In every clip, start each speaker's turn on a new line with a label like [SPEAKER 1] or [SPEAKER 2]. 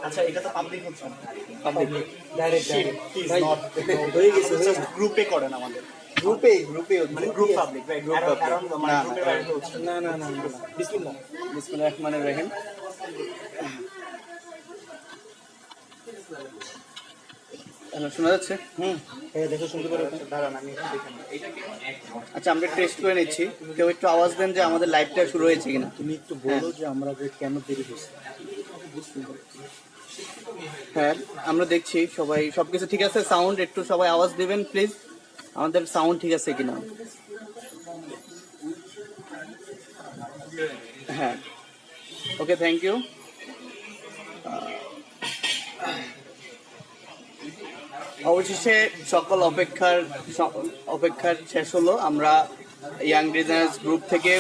[SPEAKER 1] আচ্ছা এটা তো পাবলিক হচ্ছে না,
[SPEAKER 2] পাবলিক ডাইরেক্ট
[SPEAKER 1] ভাই
[SPEAKER 2] হয়ে গেছে
[SPEAKER 1] গ্রুপে করেন আমাদের,
[SPEAKER 2] গ্রুপে
[SPEAKER 1] মানে group public, right?
[SPEAKER 2] Group public
[SPEAKER 1] কারণ গ্রুপের বাইরে তো হচ্ছে না।
[SPEAKER 2] না বিসমিল্লাহ
[SPEAKER 1] বিসমিল্লাহির রহমানির রহিম। হ্যালো, শোনা যাচ্ছে?
[SPEAKER 2] দেখো শুনতে পারো
[SPEAKER 1] দাঁড়ান আমি দেখে নিই। আচ্ছা আমরা টেস্ট করে নিচ্ছি, কেউ একটু আওয়াজ দেন যে আমাদের লাইভটা শুরু হয়েছে কিনা।
[SPEAKER 2] তুমি একটু বলো যে আমরা যে কেন দেরি হয়েছে।
[SPEAKER 1] হ্যাঁ আমরা দেখছি সবাই, সবকিছু ঠিক আছে। সাউন্ড একটু সবাই আওয়াজ দিবেন প্লিজ, আমাদের সাউন্ড ঠিক আছে কিনা। হ্যাঁ ওকে, থ্যাংক ইউ। অবশেষে সকল অপেক্ষার শেষ হলো। আমরা ইয়াং ডিজাইনার্স গ্রুপ থেকে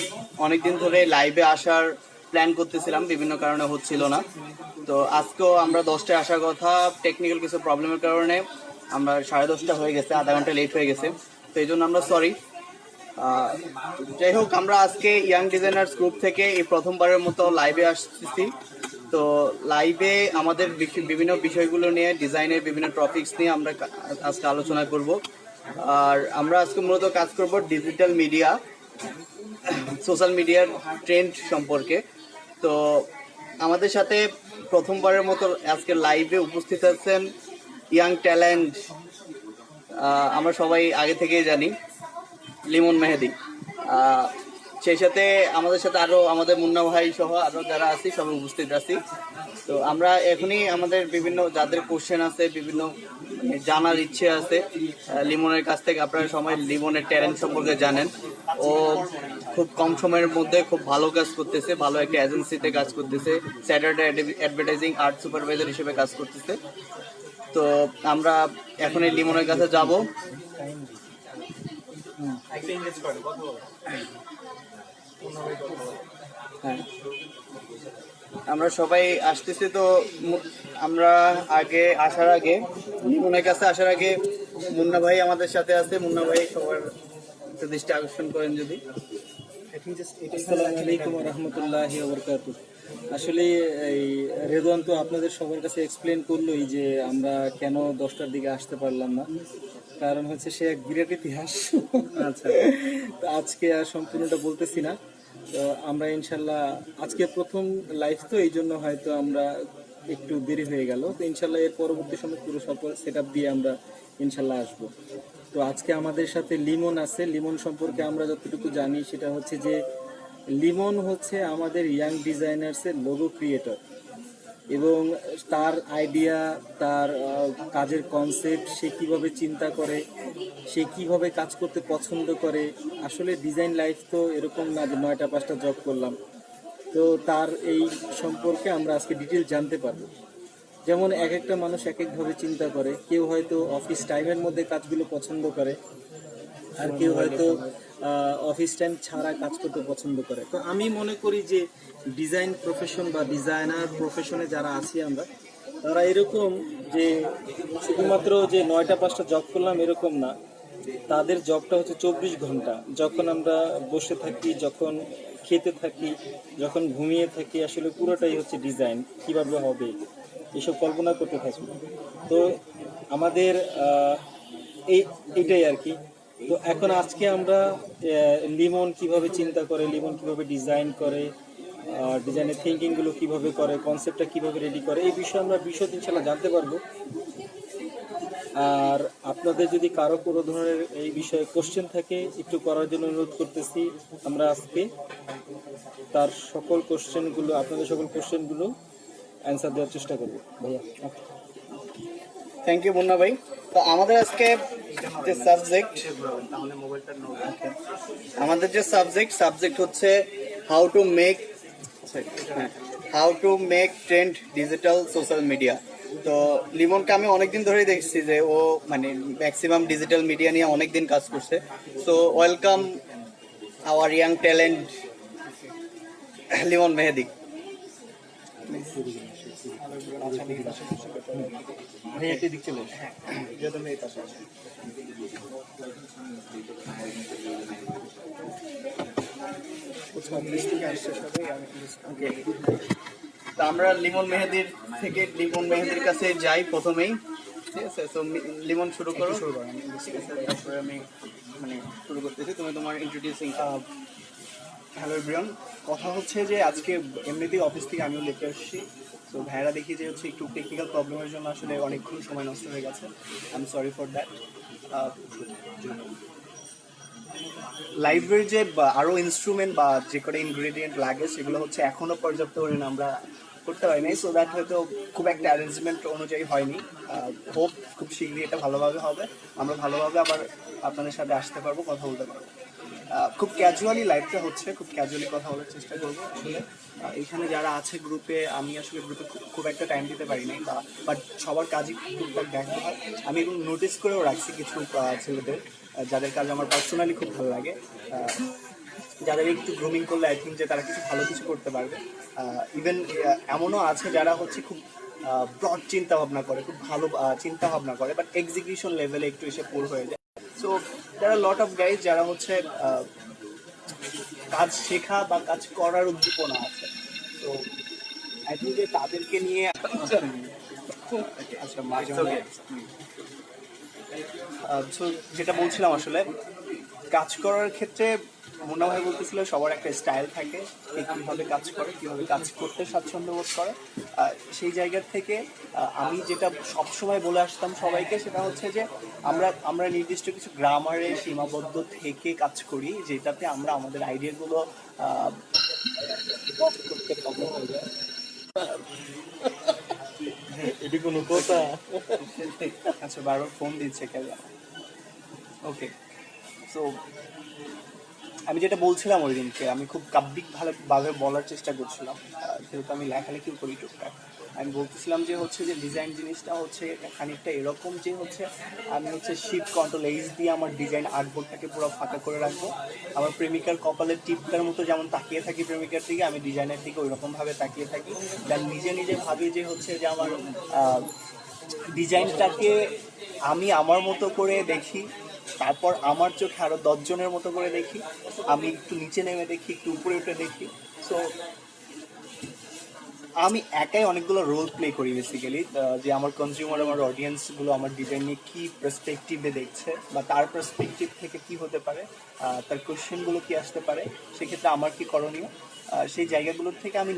[SPEAKER 1] অনেকদিন ধরে লাইভে আসার প্ল্যান করতেছিলাম, বিভিন্ন কারণে হচ্ছিল না। তো আজকেও আমরা 10টায় আসার কথা, টেকনিক্যাল কিছু প্রবলেমের কারণে আমরা 10:30 হয়ে গেছে, আধা ঘন্টা লেট হয়ে গেছে। তো এই জন্য আমরা সরি। যাই হোক, আমরা আজকে ইয়াং ডিজাইনার্স গ্রুপ থেকে এই প্রথমবারের মতো লাইভে আসতেছি। তো লাইভে আমাদের বিভিন্ন বিষয়গুলো নিয়ে, ডিজাইনের বিভিন্ন টপিকস নিয়ে আমরা আজকে আলোচনা করব। আর আমরা আজকে মূলত কাজ করব ডিজিটাল মিডিয়া, সোশ্যাল মিডিয়ার ট্রেন্ড সম্পর্কে। তো আমাদের সাথে প্রথমবারের মতো আজকে লাইভে উপস্থিত আছেন ইয়াং ট্যালেন্ট, আমরা সবাই আগে থেকেই জানি, লিমন মেহেদি। সেই সাথে আমাদের সাথে আরও আমাদের মুন্না ভাই সহ আরও যারা আছি সবাই উপস্থিত আছি। তো আমরা এখনই আমাদের বিভিন্ন যাদের কোশ্চেন আছে, বিভিন্ন জানার ইচ্ছে আছে লিমনের কাছ থেকে। আপনারা সবাই লিমনের ট্যালেন্ট সম্পর্কে জানেন। ও খুব কম সময়ের মধ্যে খুব ভালো কাজ করতেছে, ভালো একটা এজেন্সিতে কাজ করতেছে, স্যাটারডে অ্যাডভার্টাইজিং আর্ট সুপারভাইজার হিসেবে কাজ করতেছে। তো আমরা এখন এই লিমনের কাছে যাব। হ্যাঁ আমরা সবাই আসতেছি। তো আমরা আসার আগে লিমনের কাছে আসার আগে মুন্না ভাই আমাদের সাথে আছে। মুন্না ভাই সবার দৃষ্টি আকর্ষণ করেন যদি।
[SPEAKER 2] আসসালামু আলাইকুম ওয়া রাহমাতুল্লাহি ওয়া বারাকাতুহু। আসলে এই রেদওয়ান তো আপনাদের সবার কাছে এক্সপ্লেন করলোই যে আমরা কেন 10টার দিকে আসতে পারলাম না। কারণ হচ্ছে সে এক বিরাট ইতিহাস।
[SPEAKER 1] আচ্ছা,
[SPEAKER 2] তো আজকে আর সম্পূর্ণটা বলতেছি না। তো আমরা ইনশাল্লাহ আজকে প্রথম লাইভ, তো এই জন্য হয়তো আমরা একটু দেরি হয়ে গেল। তো ইনশাল্লাহ এর পরবর্তী সময় পুরো সেট আপ দিয়ে আমরা ইনশাল্লাহ আসবো। তো আজকে আমাদের সাথে লিমন আছে। লিমন সম্পর্কে আমরা যতটুকু জানি সেটা হচ্ছে যে লিমন হচ্ছে আমাদের ইয়াং ডিজাইনার্সের লোগো ক্রিয়েটর, এবং তার আইডিয়া, তার কাজের কনসেপ্ট, সে কীভাবে চিন্তা করে, সে কীভাবে কাজ করতে পছন্দ করে। আসলে ডিজাইন লাইফ তো এরকম না যে 9টা 5টা জব করলাম। তো তার এই সম্পর্কে আমরা আজকে ডিটেল জানতে পারবো। যেমন এক একটা মানুষ এক একভাবে চিন্তা করে, কেউ হয়তো অফিস টাইমের মধ্যে কাজগুলো পছন্দ করে, আর কেউ হয়তো অফিস টাইম ছাড়া কাজ করতে পছন্দ করে। তো আমি মনে করি যে ডিজাইন প্রফেশন বা ডিজাইনার প্রফেশনে যারা আছি আমরা, তারা এরকম যে শুধুমাত্র যে 9টা 5টা জব করলাম এরকম না। তাদের জবটা হচ্ছে 24 ঘন্টা। যখন আমরা বসে থাকি, যখন খেতে থাকি, যখন ঘুমিয়ে থাকি, আসলে পুরোটাই হচ্ছে ডিজাইন কিভাবে হবে এসব কল্পনা করতে থাকি। তো আমাদের এইটাই আর কি। তো এখন আজকে আমরা লিমন কিভাবে চিন্তা করে, লিমন কিভাবে ডিজাইন করে, ডিজাইনের থিঙ্কিংগুলো কিভাবে করে, কনসেপ্টটা কিভাবে রেডি করে, এই বিষয়ে আমরা বিশদ ইনশাল্লাহ জানতে পারবো। আর আপনাদের যদি কারো কোনো ধরনের এই বিষয়ে কোশ্চেন থাকে একটু করার জন্য অনুরোধ করতেছি। আমরা আজকে তার সকল কোশ্চেনগুলো, আপনাদের সকল কোশ্চেনগুলো অ্যান্সার দেওয়ার চেষ্টা করবো। ভাইয়া
[SPEAKER 1] থ্যাংক ইউ মুন্না ভাই। তো আমাদের আজকে যে সাবজেক্ট হচ্ছে how to make trend digital social media. তো লিমনকে আমি অনেকদিন ধরেই দেখছি যে ও মানে ম্যাক্সিমাম ডিজিটাল মিডিয়া নিয়ে অনেকদিন কাজ করছে। So welcome our young talent Limon Mehedi.
[SPEAKER 3] হচ্ছে অফিস থেকে আসছে সবাই, আমি
[SPEAKER 1] ওকে, তো আমরা লিমন মেহেদির কাছে যাই প্রথমেই, ঠিক আছে? তো লিমন শুরু করো।
[SPEAKER 3] শুরু করেন।
[SPEAKER 1] ঠিক আছে, তারপরে আমি মানে শুরু করতেছি, তুমি তোমার ইন্ট্রোডিউসিং।
[SPEAKER 3] হ্যালো এভরিওয়ান, কথা হচ্ছে যে আজকে এমনিতেই অফিস থেকে আমিও লেটে আসছি। তো ভাইরা দেখি যে হচ্ছে একটু টেকনিক্যাল প্রবলেমের জন্য আসলে অনেকক্ষণ সময় নষ্ট হয়ে গেছে। I am sorry for that. লাইভের যে আরও ইনস্ট্রুমেন্ট বা যে কটা ইনগ্রেডিয়েন্ট লাগে সেগুলো হচ্ছে এখনও পর্যাপ্ত পরিমাণে আমরা করতে পারি নাই। সো দ্যাট হয়তো খুব একটা অ্যারেঞ্জমেন্ট অনুযায়ী হয়নি। হোপ খুব শীঘ্রই এটা ভালোভাবে হবে, আমরা ভালোভাবে আবার আপনাদের সাথে আসতে পারবো, কথা বলতে পারবো। খুব ক্যাজুয়ালি লাইভটা হচ্ছে, খুব ক্যাজুয়ালি কথা বলার চেষ্টা করবো আসলে। এখানে যারা আছে গ্রুপে, আমি আসলে গ্রুপে খুব একটা টাইম দিতে পারি নাই, বাট সবার কাজই টুকটাক দেখা হয়। আমি এখন নোটিস করেও রাখছি কিছু ছেলেদের যাদের কাজ আমার পার্সোনালি খুব ভালো লাগে, যাদের একটু গ্রুমিং করলে আই থিঙ্ক যে তারা কিছু ভালো কিছু করতে পারবে। ইভেন এমনও আছে যারা হচ্ছে খুব ব্রড চিন্তা ভাবনা করে, খুব ভালো চিন্তা ভাবনা করে, বাট এক্সিকিউশন লেভেলে একটু এসে পুর হয়ে যায়। So there are lot of guys যারা হচ্ছে কাজ শেখা বা কাজ করার উদ্দীপনা আছে। তো আই থিঙ্ক যে তাদেরকে নিয়ে আচ্ছা সো যেটা বলছিলাম আসলে, কাজ করার ক্ষেত্রে মুন্না ভাই বলতেছিল সবার একটা স্টাইল থাকে, কে কীভাবে কাজ করে, কীভাবে কাজ করতে স্বাচ্ছন্দ্য বোধ করে। সেই জায়গার থেকে আমি যেটা সবসময় বলে আসতাম সবাইকে, সেটা হচ্ছে যে আমরা নির্দিষ্ট কিছু গ্রামারে সীমাবদ্ধ থেকে কাজ করি, যেটাতে আমরা আমাদের আইডিয়াগুলো করতে প্রবলেম হয়ে যায়।
[SPEAKER 2] এটি কোনো কথা?
[SPEAKER 3] আচ্ছা, বারবার ফোন দিচ্ছে কেন? ওকে, সো আমি যেটা বলছিলাম ওই দিনকে, আমি খুব কাব্যিকভাবে বলার চেষ্টা করছিলাম, যেহেতু আমি লেখালেখিও করি টুকটাক। আমি বলতেছিলাম যে হচ্ছে যে ডিজাইন জিনিসটা হচ্ছে খানিকটা এরকম যে হচ্ছে আমি হচ্ছে শিফট কন্ট্রোল এইচ দিয়ে আমার ডিজাইন আর্টবোর্ডটাকে পুরো ফাঁকা করে রাখবো। আমার প্রেমিকার কপালের টিপটার মতো যেমন তাকিয়ে থাকি প্রেমিকার দিকে, আমি ডিজাইনের দিকে ওইরকমভাবে তাকিয়ে থাকি। দেন নিজে নিজে ভাবি যে হচ্ছে যে আমার ডিজাইনটাকে আমি আমার মতো করে দেখি, তারপর আমার চোখে আরো 10 জনের মতো করে দেখি, আমি একটু নিচে নেমে দেখি, একটু উপরে উঠে দেখি। সো আমি একাই অনেকগুলো রোল প্লে করি বেসিক্যালি, যে আমার কনজিউমার, আমার অডিয়েন্সগুলো আমার ডিজাইন নিয়ে কী পার্সপেক্টিভে দেখছে, বা তার পার্সপেক্টিভ থেকে কি হতে পারে, তার কোয়েশ্চেনগুলো কি আসতে পারে, সেক্ষেত্রে আমার কি করণীয়, সেই জায়গাগুলোর থেকে আমি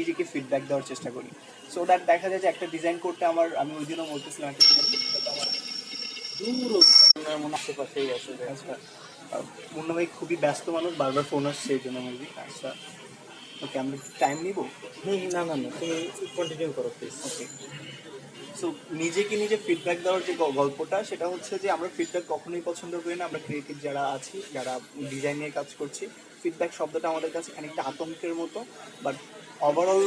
[SPEAKER 3] নিজেকে ফিডব্যাক দেওয়ার চেষ্টা করি। সো দ্যাট দেখা যায় যে একটা ডিজাইন করতে আমি ওই দিনও বলতেছিলাম একটা ডিজাইন করতে আমার
[SPEAKER 2] মনে আশেপাশেই আছে।
[SPEAKER 3] আচ্ছা, মুন্না ভাই খুবই ব্যস্ত মানুষ, বারবার ফোন আসছে এই জন্য মেবি। আচ্ছা ওকে, আমরা একটু টাইম নিব।
[SPEAKER 2] না না না, তুমি কন্টিনিউ করো প্লিজ।
[SPEAKER 3] ওকে, সো নিজেকে নিজে ফিডব্যাক দেওয়ার যে গল্পটা, সেটা হচ্ছে যে আমরা ফিডব্যাক কখনোই পছন্দ করি না। আমরা ক্রিয়েটিভ যারা আছি, যারা ডিজাইন নিয়ে কাজ করছি, ফিডব্যাক শব্দটা আমাদের কাছে খানিকটা আতঙ্কের মতো। বাট ওভারঅল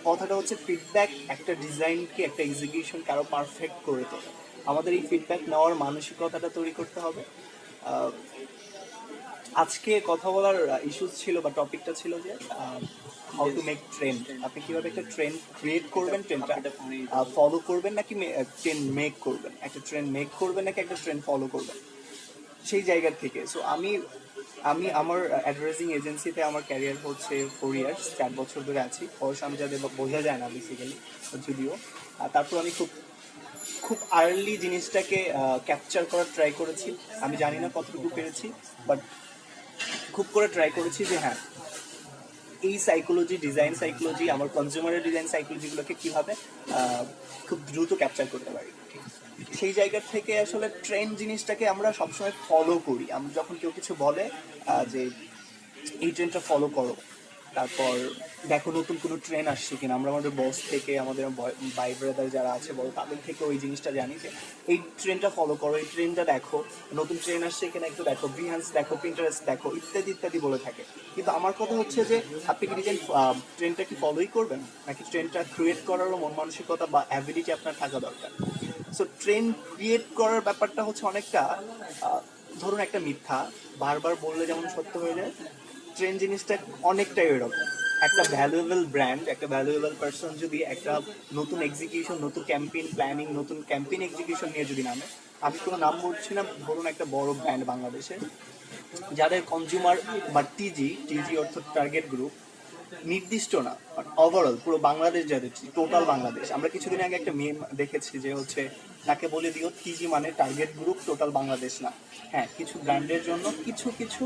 [SPEAKER 3] কথাটা হচ্ছে ফিডব্যাক একটা ডিজাইনকে, একটা এক্সিকিউশনকে আরও পারফেক্ট করে তোলে। আমাদের এই ফিডব্যাক নেওয়ার মানসিকতাটা তৈরি করতে হবে। আজকে কথা বলার ইস্যুস ছিল বা টপিকটা ছিল যে হাউ টু মেক ট্রেন্ড। আপনি কিভাবে একটা ট্রেন্ড ক্রিয়েট করবেন, ট্রেন্ডটা ফলো করবেন নাকি ট্রেন্ড মেক করবেন, একটা ট্রেন্ড মেক করবেন নাকি একটা ট্রেন্ড ফলো করবেন, সেই জায়গার থেকে। সো আমি আমার অ্যাডভার্টাইজিং এজেন্সিতে আমার ক্যারিয়ার হচ্ছে 4 ইয়ার্স, 4 বছর ধরে আছি। বয়স আমি যাদের বোঝা যায় না বেসিক্যালি, যদিও তারপর আমি খুব আর্লি জিনিসটাকে ক্যাপচার করার ট্রাই করেছি। আমি জানি না কতটুকু পেরেছি, বাট খুব করে ট্রাই করেছি যে হ্যাঁ, এই সাইকোলজি, ডিজাইন সাইকোলজি, আমার কনজিউমারের ডিজাইন সাইকোলজিগুলোকে কীভাবে খুব দ্রুত ক্যাপচার করতে পারি। সেই জায়গা থেকে আসলে ট্রেন্ড জিনিসটাকে আমরা সবসময় ফলো করি। আমরা যখন কেউ কিছু বলে যে এই ট্রেন্ডটা ফলো করো, তারপর দেখো নতুন কোনো ট্রেন্ড আসছে কিনা, আমরা আমাদের বস থেকে, আমাদের ভাই ব্রাদার যারা আছে বলো, তাদের থেকে ওই জিনিসটা জানি যে এই ট্রেন্ডটা ফলো করো, এই ট্রেন্ডটা দেখো, নতুন ট্রেন্ড আসছে কিনা একটু দেখো, বিহান্স দেখো, পিন্টারেস্ট দেখো, ইত্যাদি ইত্যাদি বলে থাকে। কিন্তু আমার কথা হচ্ছে যে আপনি কি ডিজাইন ট্রেন্ডটা কি ফলোই করবেন, নাকি ট্রেন্ডটা ক্রিয়েট করারও মন মানসিকতা বা অ্যাবিলিটি আপনার থাকা দরকার। সো ট্রেন্ড ক্রিয়েট করার ব্যাপারটা হচ্ছে অনেকটা ধরুন একটা মিথ্যা বারবার বললে যেমন সত্য হয়ে যায়, ট্রেন্ড জিনিসটা অনেকটাই এরকম। একটা ভ্যালুয়েবল ব্র্যান্ড, একটা ভ্যালুয়েবল পার্সন যদি একটা নতুন এক্সিকিউশন, নতুন ক্যাম্পেইন প্ল্যানিং, নতুন ক্যাম্পেইন এক্সিকিউশন নিয়ে যদি নামে, আমি কোনো নাম বলছি না, ধরুন একটা বড় ব্র্যান্ড বাংলাদেশের, যাদের কনজিউমার বা টিজি অর্থাৎ টার্গেট গ্রুপ নির্দিষ্ট না, ওভারঅল পুরো বাংলাদেশ, যাদের টোটাল বাংলাদেশ। আমরা কিছুদিন আগে একটা মেম দেখেছি যে হচ্ছে তাকে বলে দিও টিজি মানে টার্গেট গ্রুপ, টোটাল বাংলাদেশ না। হ্যাঁ, কিছু ব্র্যান্ডের জন্য কিছু কিছু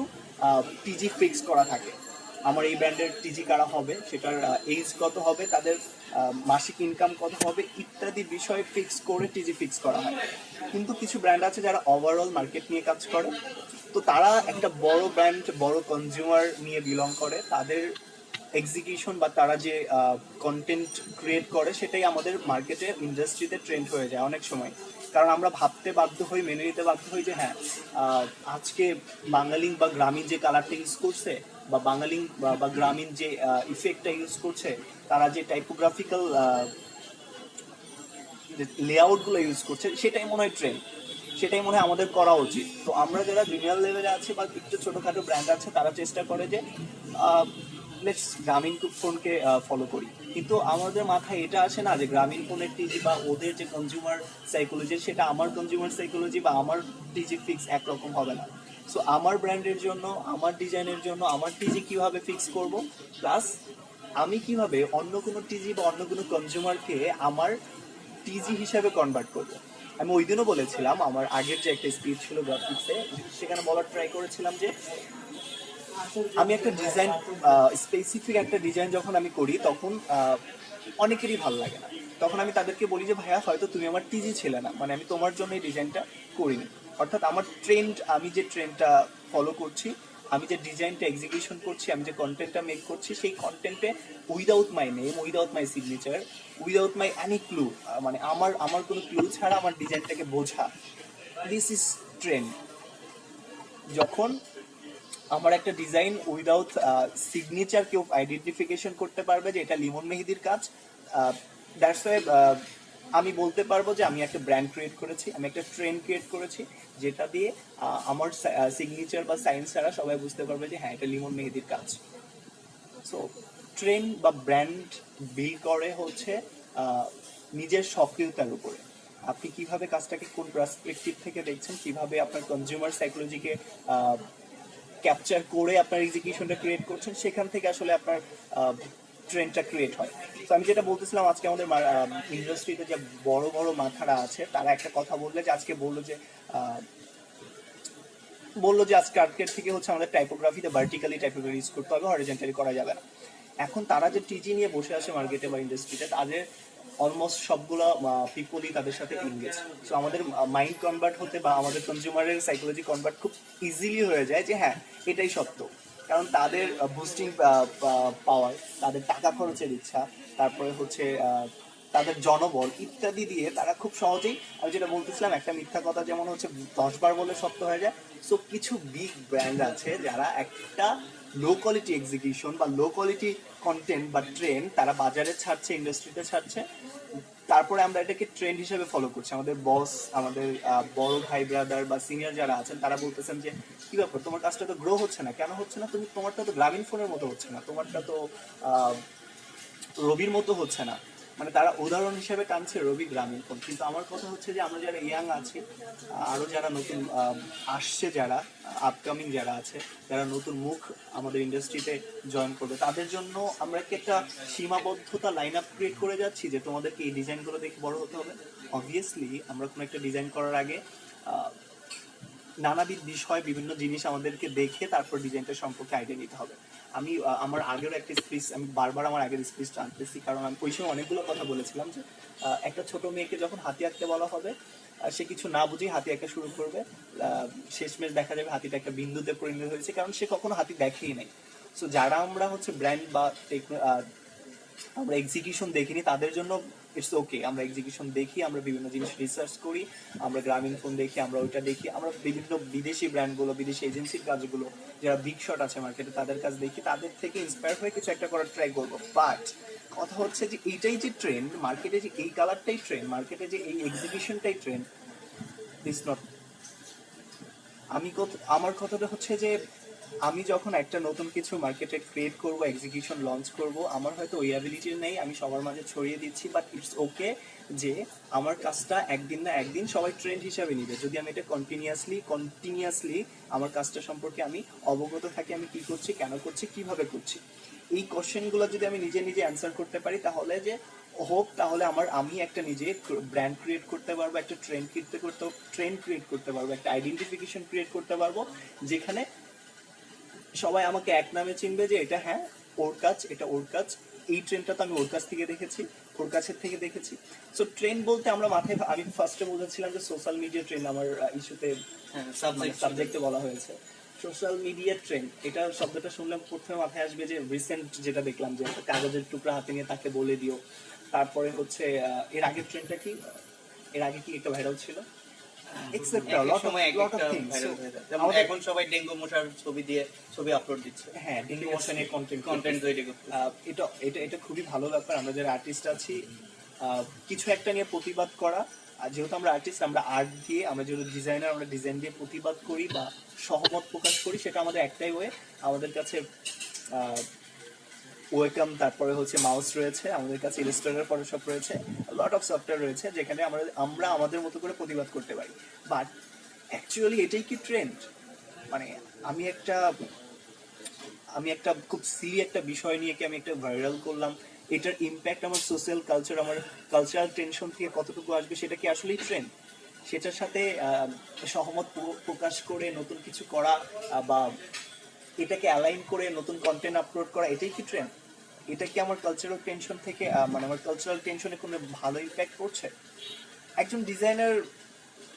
[SPEAKER 3] টিজি ফিক্স করা থাকে। আমার এই ব্র্যান্ডের টিজি কারা হবে, সেটার এজ কত হবে, তাদের মাসিক ইনকাম কত হবে ইত্যাদি বিষয় ফিক্স করে টিজি ফিক্স করা হয়। কিন্তু কিছু ব্র্যান্ড আছে যারা ওভারঅল মার্কেট নিয়ে কাজ করে, তো তারা একটা বড় ব্র্যান্ড, বড় কনজিউমার নিয়ে বিলং করে, তাদের এক্সিকিউশন বা তারা যে কন্টেন্ট ক্রিয়েট করে সেটাই আমাদের মার্কেটে, ইন্ডাস্ট্রিতে ট্রেন্ড হয়ে যায় অনেক সময়। কারণ আমরা ভাবতে বাধ্য হই, মেনে নিতে বাধ্য হই যে হ্যাঁ, আজকে বাঙালিং বা গ্রামীণ যে কালারটা ইউজ করছে, বা বাঙালিং বা গ্রামীণ যে ইফেক্টটা ইউজ করছে, তারা যে টাইপোগ্রাফিক্যাল লেআউটগুলো ইউজ করছে, সেটাই মনে হয় ট্রেন্ড, সেটাই মনে হয় আমাদের করা উচিত। তো আমরা যারা জুনিয়র লেভেলে আছে বা একটু ছোটোখাটো ব্র্যান্ড আছে, তারা চেষ্টা করে যে লেটস গ্রামীণ ফোনকে ফলো করি। কিন্তু আমাদের মাথায় এটা আসে না যে গ্রামীণ ফোনের টিজি বা ওদের যে কনজিউমার সাইকোলজি, সেটা আমার কনজিউমার সাইকোলজি বা আমার টিজি ফিক্স একরকম হবে না। সো আমার ব্র্যান্ডের জন্য, আমার ডিজাইনের জন্য আমার টিজি কিভাবে ফিক্স করব, প্লাস আমি কিভাবে অন্য কোনো টিজি বা অন্য কোনো কনজিউমারকে আমার টিজি হিসাবে কনভার্ট করবো। আমি ওই দিনও বলেছিলাম, আমার আগের যে একটা স্পিচ ছিল গ্রাফিক্সে, সেখানে বলার ট্রাই করেছিলাম যে আমি একটা ডিজাইন, স্পেসিফিক একটা ডিজাইন যখন আমি করি, তখন অনেকেরই ভালো লাগে না। তখন আমি তাদেরকে বলি যে ভাইয়া, হয়তো তুমি আমার টিজি ছিলে না, মানে আমি তোমার জন্য এই ডিজাইনটা করিনি। অর্থাৎ আমার ট্রেন্ড, আমি যে ট্রেন্ডটা ফলো করছি, আমি যে ডিজাইনটা এক্সিকিউশন করছি, আমি যে কন্টেন্টটা মেক করছি, সেই কন্টেন্টে without my name, without my signature, without my any clue, মানে আমার আমার কোনো ক্লু ছাড়া আমার ডিজাইনটাকে বোঝা, দিস ইজ ট্রেন্ড। যখন আমার একটা ডিজাইন উইদাউট সিগনেচার কেউ আইডেন্টিফিকেশন করতে পারবে যে এটা লিমন মেহেদির কাজ, দ্যাটস ওয়াই আমি বলতে পারবো যে আমি একটা ব্র্যান্ড ক্রিয়েট করেছি, আমি একটা ট্রেন্ড ক্রিয়েট করেছি, যেটা দিয়ে আমার সিগনেচার বা সাইন ছাড়া সবাই বুঝতে পারবে যে হ্যাঁ, এটা লিমন মেহেদির কাজ। সো ট্রেন্ড বা ব্র্যান্ড বিল্ড করে হচ্ছে নিজের সক্রিয়তার উপরে। আপনি কিভাবে কাজটাকে কোন পার্সপেক্টিভ থেকে দেখছেন, কিভাবে আপনার কনজিউমার সাইকোলজিকে ক্যাপচার করে আপনার এক্সিকিউশনটা ক্রিয়েট করছেন, সেখান থেকে আসলে আপনার ট্রেন্ডটা ক্রিয়েট হয়। তো আমি যেটা বলতেছিলাম, আজকে আমাদের ইন্ডাস্ট্রিতে যে বড় বড় মাথারা আছে, তারা একটা কথা বললে যে আজকে বললো যে আজকে আর্কের থেকে হচ্ছে আমাদের টাইপোগ্রাফিতে ভার্টিক্যালি টাইপোগ্রাফি ইউজ করতে হবে, হরিজন্টালি করা যাবে না। এখন তারা যে টিজি নিয়ে বসে আছে মার্কেটে বা ইন্ডাস্ট্রিতে, তাদের অলমোস্ট সবগুলো পিপলই তাদের সাথে ইংগেজ। সো আমাদের মাইন্ড কনভার্ট হতে বা আমাদের কনজিউমারের সাইকোলজি কনভার্ট খুব ইজিলি হয়ে যায় যে হ্যাঁ, এটাই সত্য। কারণ তাদের বুস্টিং পাওয়ার, তাদের টাকা খরচের ইচ্ছা, তারপরে হচ্ছে তাদের জনবল ইত্যাদি দিয়ে তারা খুব সহজেই, আমি যেটা বলতেছিলাম, একটা মিথ্যা কথা যেমন হচ্ছে 10 বার বলে সত্য হয়ে যায়। সো কিছু বিগ ব্র্যান্ড আছে যারা একটা লো কোয়ালিটি এক্সিকিউশন বা লো কোয়ালিটি কন্টেন্ট বা ট্রেন্ড তারা বাজারে ছাড়ছে, ইন্ডাস্ট্রিতে ছাড়ছে, তারপরে আমরা এটাকে ট্রেন্ড হিসেবে ফলো করছি। আমাদের বস, আমাদের বড় ভাই ব্রাদার বা সিনিয়র যারা আছেন, তারা বলতেছেন যে কি ব্যাপার, তোমার কাজটা তো গ্রো হচ্ছে না, কেন হচ্ছে না? তোমারটা তো গ্রামীণ ফোনের মতো হচ্ছে না, তোমারটা তো রবির মতো হচ্ছে না। মানে তারা উদাহরণ হিসেবে টানছে রবি, গ্রামীণ ফোন। কিন্তু আমার কথা হচ্ছে যে আমরা যারা ইয়াং আছি, আরো যারা নতুন আসছে, যারা আপকামিং যারা আছে, যারা নতুন মুখ আমাদের ইন্ডাস্ট্রিতে জয়েন করবে, তাদের জন্য আমরা কি একটা সীমাবদ্ধতা লাইন আপ ক্রিয়েট করে যাচ্ছি যে তোমাদেরকে এই ডিজাইনগুলো দেখে বড় হতে হবে? অবভিয়াসলি আমরা কোনো একটা ডিজাইন করার আগে নানাবিধ বিষয়, বিভিন্ন জিনিস আমাদেরকে দেখে তারপর ডিজাইনটা সম্পর্কে আইডিয়া নিতে হবে। আমি আমার আগের একটা স্পিচ, আমি বারবার আমার আগের স্পিচটা আনতেছি, কারণ আমি ওই সময় অনেকগুলো কথা বলেছিলাম যে একটা ছোট মেয়েকে যখন হাতি আঁকতে বলা হবে, সে কিছু না বুঝেই হাতি আঁকা শুরু করবে, শেষমেশ দেখা যাবে হাতিটা একটা বিন্দুতে পরিণত হয়েছে, কারণ সে কখনো হাতি দেখেই নাই। সো যারা আমরা হচ্ছে ব্র্যান্ড বা আমরা এক্সিকিউশন দেখিনি, তাদের জন্য ইটস ওকে, আমরা এক্সিকিউশন দেখি, আমরা বিভিন্ন জিনিস রিসার্চ করি, আমরা গ্রামীণ ফোন দেখি, আমরা ওইটা দেখি, আমরা বিভিন্ন বিদেশি ব্র্যান্ডগুলো, বিদেশি এজেন্সির কাজগুলো, যারা বিগ শট আছে মার্কেটে, তাদের কাজ দেখি, তাদের থেকে ইন্সপায়ার হয়ে কিছু একটা করার ট্রাই করবো। বাট কথা হচ্ছে যে এইটাই যে ট্রেন্ড মার্কেটে, যে এই কালারটাই ট্রেন্ড মার্কেটে, যে এই এক্সিবিশনটাই ট্রেন্ড, দিস নট। আমার কথাটা হচ্ছে যে আমি যখন একটা নতুন কিছু মার্কেটে ক্রিয়েট করব, এক্সিকিউশন লঞ্চ করব, আমার হয়তো ওই অ্যাবিলিটি নেই, আমি সবার মাঝে ছড়িয়ে দিচ্ছি, বাট ইটস ওকে যে আমার কাজটা একদিন না একদিন সবাই ট্রেন্ড হিসাবে নিবে যদি আমি এটা কন্টিনিউয়াসলি আমার কাজটা সম্পর্কে আমি অবগত থাকি, আমি কি করছি, কেন করছি, কিভাবে করছি। এই কোশ্চেনগুলো যদি আমি নিজে নিজে অ্যান্সার করতে পারি তাহলে তাহলে আমি একটা নিজে ব্র্যান্ড ক্রিয়েট করতে পারবো, একটা ট্রেন্ড ক্রিয়েট করতে পারবো, একটা আইডেন্টিফিকেশন ক্রিয়েট করতে পারবো, যেখানে সবাই আমাকে এক নামে চিনবে যে এটা হ্যাঁ ওর কাজ, এটা ওর কাজ, এই ট্রেনটা তো আমি ওর কাছ থেকে দেখেছি, ওর কাছের থেকে দেখেছি। সো ট্রেন বলতে আমরা মাথায়, আমি ফার্স্টে বলেছিলাম যে সোশ্যাল মিডিয়া ট্রেন্ড আমার ইস্যুতে সাবজেক্টে বলা হয়েছে। সোশ্যাল মিডিয়া ট্রেন্ড, এটা শব্দটা শুনলে প্রথমে মাথায় আসবে যে রিসেন্ট যেটা দেখলাম যে একটা কাগজের টুকরা হাতে নিয়ে তাকে বলে দিও। তারপরে হচ্ছে এর আগের ট্রেন্ডটা কি, এর আগে কি একটা ভাইরাল ছিল, এক্সেপ্ট
[SPEAKER 1] সময় একটা ভাইরাল হয়ে যায়। যেমন এখন সবাই ডেঙ্গু মশার ছবি দিয়ে ছবি আপলোড দিচ্ছে,
[SPEAKER 3] হ্যাঁ ডেঙ্গু মশানের
[SPEAKER 1] কন্টেন্ট তৈরি করতে।
[SPEAKER 3] এটা এটা এটা খুবই ভালো ব্যাপার। আমরা যারা আর্টিস্ট আছি কিছু একটা নিয়ে প্রতিবাদ করা, আর যেহেতু আমরা আর্টিস্ট, আমরা আর্ট দিয়ে, আমরা যেহেতু ডিজাইনার, আমরা ডিজাইন দিয়ে প্রতিবাদ করি বা সহমত প্রকাশ করি, সেটা আমাদের একটাই ওয়ে। আমাদের কাছে ওয়েলকাম, তারপরে হচ্ছে মাউস রয়েছে, আমাদের কাছে ইলাস্ট্রেটর, ফটোশপ রয়েছে, লট অফ সফটওয়্যার রয়েছে যেখানে আমরা আমাদের মতো করে প্রতিবাদ করতে পারি। বাট অ্যাকচুয়ালি এটাই কি ট্রেন্ড? মানে আমি একটা খুব সিলি একটা বিষয় নিয়ে কি আমি একটা ভাইরাল করলাম, এটার ইম্প্যাক্ট আমার সোশ্যাল কালচার, আমার কালচারাল টেনশন থেকে কতটুকু আসবে, সেটা কি আসলেই ট্রেন্ড? সেটার সাথে সহমত প্রকাশ করে নতুন কিছু করা বা এটাকে অ্যালাইন করে নতুন কন্টেন্ট আপলোড করা, এটাই কি ট্রেন্ড? এটা কি আমার কালচারাল টেনশন থেকে মানে আমার কালচারাল টেনশনে কোনো ভালো ইম্প্যাক্ট করছে? একজন ডিজাইনার,